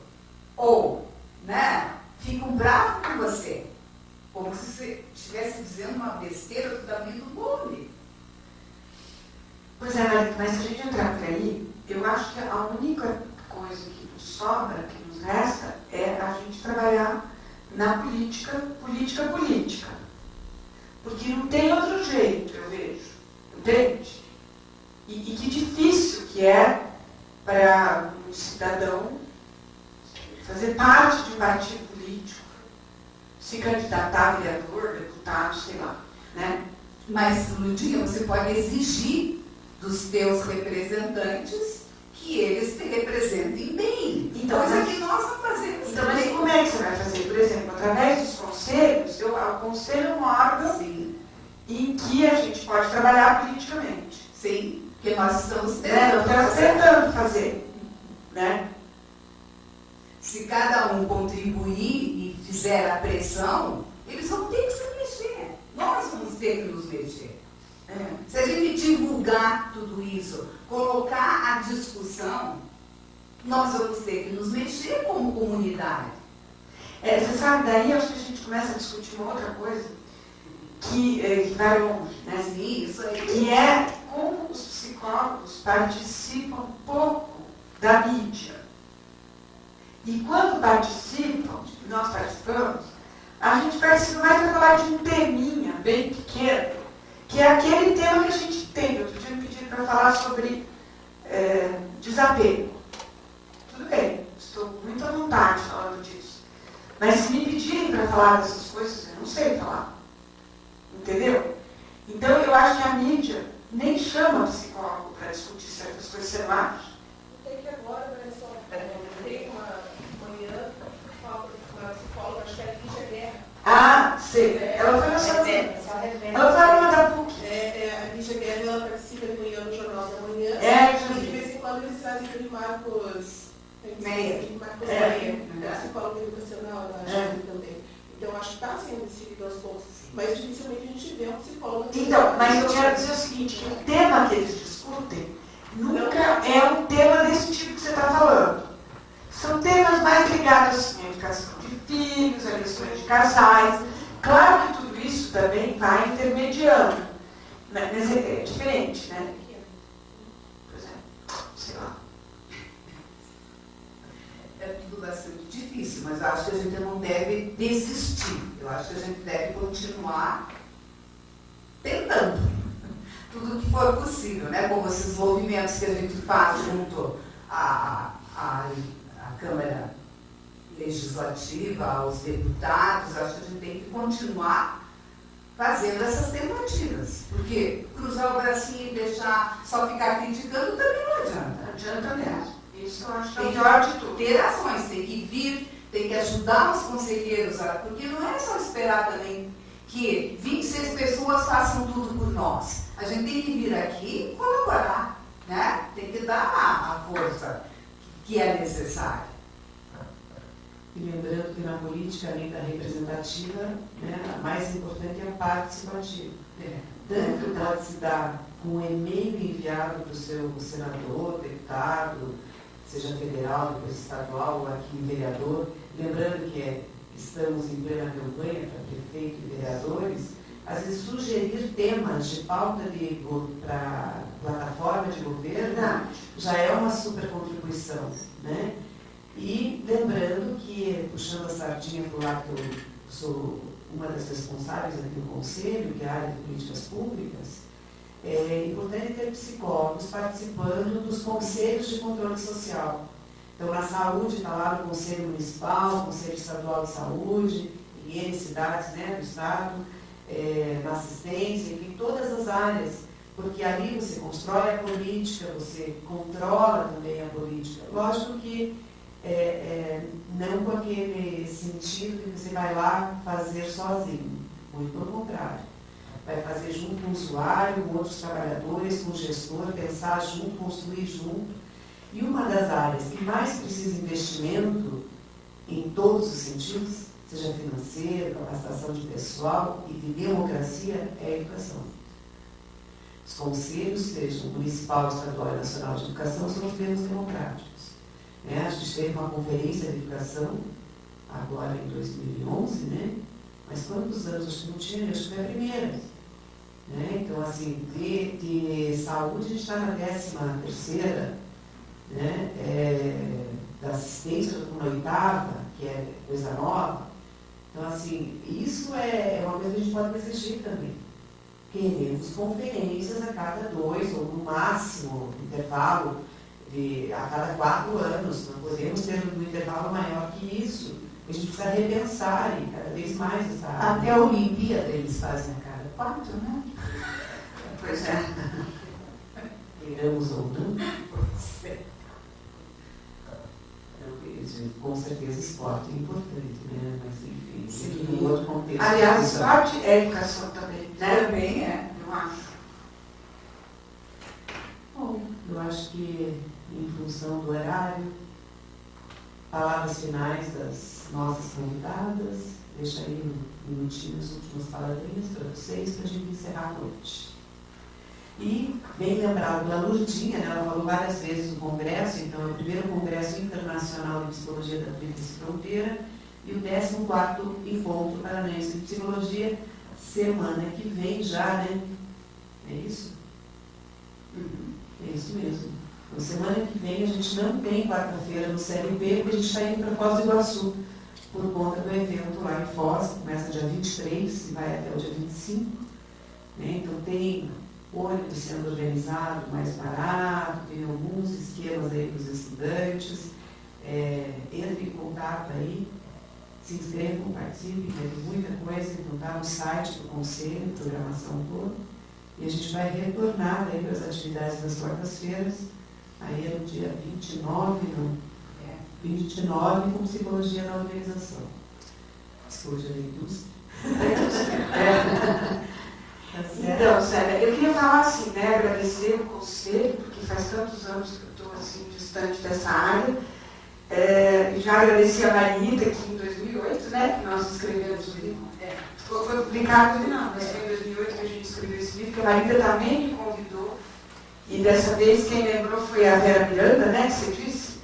ou, né, ficam bravos com você, como se você estivesse dizendo uma besteira do tamanho do bonde. Pois é, Marita, mas se a gente entrar por aí, eu acho que a única coisa que nos sobra, que nos resta, é a gente trabalhar na política. Porque não tem outro jeito, eu vejo. Entende? E que difícil que é para um cidadão fazer parte de um partido político, se candidatar a vereador, deputado, sei lá, né? Mas, Lurdinha, você pode exigir dos teus representantes que eles te representem bem. Então, coisa que nós não fazemos. Então, mas como é que você vai fazer? Por exemplo, através dos conselhos, o conselho é um órgão, sim, em que a gente pode trabalhar politicamente. Sim, porque nós estamos tentando fazer, né? Se cada um contribuir e fizer a pressão, eles vão ter que se mexer. Nós vamos ter que nos mexer. Se a gente divulgar tudo isso, colocar a discussão, nós vamos ter que nos mexer como comunidade. Você sabe, daí acho que a gente começa a discutir uma outra coisa que vai longe, né? Sim, isso aí. Que é como os psicólogos participam pouco da mídia. E quando participam, nós participamos, a gente participa mais para falar de um teminha bem pequeno, que é aquele tema que a gente tem. Outro dia me pediram para falar sobre desapego. Tudo bem, estou muito à vontade falando disso. Mas se me pedirem para falar dessas coisas, eu não sei falar. Entendeu? Então eu acho que a mídia nem chama psicólogo para discutir certas coisas, você não acha? Tem que agora, olha só, tem uma manhã, uma psicóloga, acho que é a Lígia Guerra. Ah, sei. Ela foi na sua vida. Ela foi numa da PUC. A Lígia Guerra, ela participa de manhã no Jornal da Manhã. E de vez em quando eles trazem aquele Marcos Meia. Psicólogo educacional, eu acho também. Então, acho que está sendo decidido aos poucos. Mas dificilmente a gente vê um psicólogo. Então, mas eu quero dizer o seguinte, que o tema que eles discutem nunca é um tema desse tipo que você está falando. São temas mais ligados assim, à educação de filhos, a questões de casais. Claro que tudo isso também vai intermediando. Mas é diferente, né? Por exemplo, sei lá. é tudo bastante difícil, mas eu acho que a gente não deve desistir. Eu acho que a gente deve continuar tentando tudo o que for possível, né? Como esses movimentos que a gente faz junto à Câmara Legislativa, aos deputados. Acho que a gente tem que continuar fazendo essas tentativas, porque cruzar o bracinho e deixar só ficar criticando também não adianta. Não adianta mesmo. Isso eu acho que é o Tem pior de tudo. que ter ações, tem que vir, tem que ajudar os conselheiros, porque não é só esperar também que 26 pessoas façam tudo por nós. A gente tem que vir aqui e colaborar, né? Tem que dar a força que é necessária. E lembrando que na política, além da representativa, né, a mais importante é a participativa. Tanto pode se dar com um e-mail enviado para o seu senador, deputado, seja federal, depois estadual, ou aqui vereador. Lembrando que estamos em plena campanha para prefeito e vereadores, às vezes sugerir temas de pauta para plataforma de governo já é uma super contribuição, né? E lembrando que, puxando a sardinha para o lado que eu sou uma das responsáveis aqui no Conselho, que é a área de políticas públicas, é importante ter psicólogos participando dos conselhos de controle social. Então, na saúde está lá no Conselho Municipal, Conselho Estadual de Saúde, em N cidades, né, do Estado, na assistência, enfim, todas as áreas, porque ali você constrói a política, você controla também a política. Lógico que não com aquele sentido que você vai lá fazer sozinho, muito pelo contrário. Vai fazer junto com o usuário, com outros trabalhadores, com o gestor, pensar junto, construir junto. E uma das áreas que mais precisa de investimento em todos os sentidos, seja financeiro, capacitação de pessoal e de democracia, é a educação. Os conselhos, sejam municipal, estadual e nacional de educação, são os termos democráticos. A gente teve uma conferência de educação, agora em 2011, né? Mas quantos anos? Acho que não tinha, acho que foi a primeira. Né? Então, assim, de saúde, a gente está na 13ª, né? Da assistência, na 8ª, que é coisa nova. Então, assim, isso é uma coisa que a gente pode exigir também. Queremos conferências a cada 2, ou no máximo, intervalo, a cada 4 anos. Não podemos ter um intervalo maior que isso. A gente precisa repensar e cada vez mais essa área. Até a Olimpíada eles fazem a cada 4, né? Pois é. Queiramos ou não. Com certeza esporte é importante, né? Mas enfim, sempre em outro contexto. Aliás, esporte é educação também, né? Também é. Eu acho. Bom, eu acho que em função do horário, palavras finais das nossas convidadas, deixa aí um minutinho as últimas palavrinhas para vocês, para a gente encerrar a noite. E, bem lembrado da Lourdinha, né, ela falou várias vezes no congresso, então é o primeiro congresso internacional de psicologia da Tríplice Fronteira e o 14º encontro paranaense de psicologia, semana que vem já, né? É isso? É isso mesmo. Então, semana que vem a gente não tem quarta-feira no CLP, porque a gente está indo para Foz do Iguaçu, por conta do evento lá em Foz, que começa dia 23 e vai até o dia 25. Né? Então tem ônibus sendo organizado mais barato, tem alguns esquemas aí para os estudantes. Entre em contato aí, se inscrevam, participem, tem muita coisa, então está no site do Conselho, programação toda. E a gente vai retornar aí para as atividades das quartas-feiras, aí é no dia 29, não? 29 com psicologia na organização. Psicologia da indústria. Então, Célia, eu queria falar assim, né, agradecer o conselho, porque faz tantos anos que eu estou assim, distante dessa área. Já agradeci a Marita, que em 2008, né, que nós escrevemos o livro. Foi publicado, não, mas foi em 2008 que a gente escreveu esse livro, que a Marita também me convidou. E dessa vez quem lembrou foi a Vera Miranda, né, que você disse.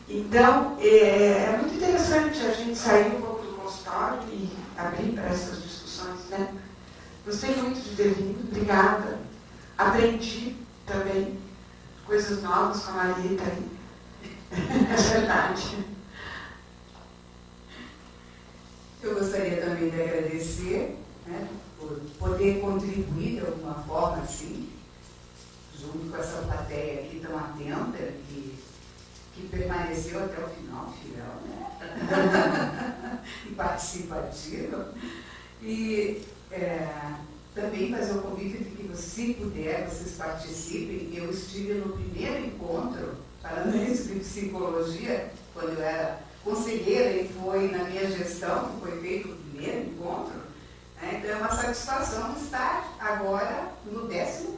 Então, é muito interessante a gente sair um pouco do consultório e abrir para essas discussões, né. Gostei muito de ter vindo, obrigada. Aprendi também coisas novas com a Marita aí. É verdade. Eu gostaria também de agradecer, né, por poder contribuir de alguma forma, assim, junto com essa plateia aqui tão atenta que permaneceu até o final, fiel, né? E participativa. E também fazer o convite de que, se puder, vocês participem. Eu estive no primeiro encontro paranaense de psicologia, quando eu era conselheira, e foi na minha gestão que foi feito o primeiro encontro. Né? Então é uma satisfação estar agora no 14º.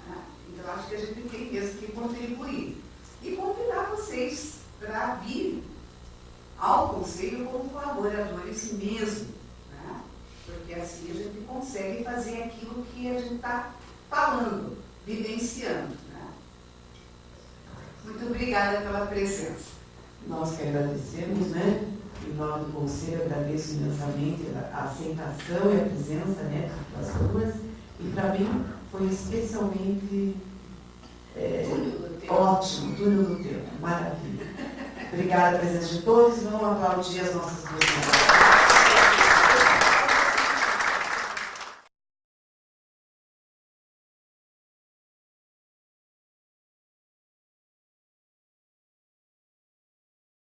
Né? Então acho que a gente tem mesmo que contribuir. E convidar vocês para vir ao Conselho como colaboradores mesmo. Né? Porque assim a gente consegue fazer aquilo que a gente está falando, vivenciando. Né? Muito obrigada pela presença. Nós que agradecemos, né? Em nome do Conselho, agradeço imensamente a aceitação e a presença, né, das duas. E para mim foi especialmente ótimo, túnel do tempo, maravilha. Obrigada a presença de todos. Vamos aplaudir as nossas duas mulheres.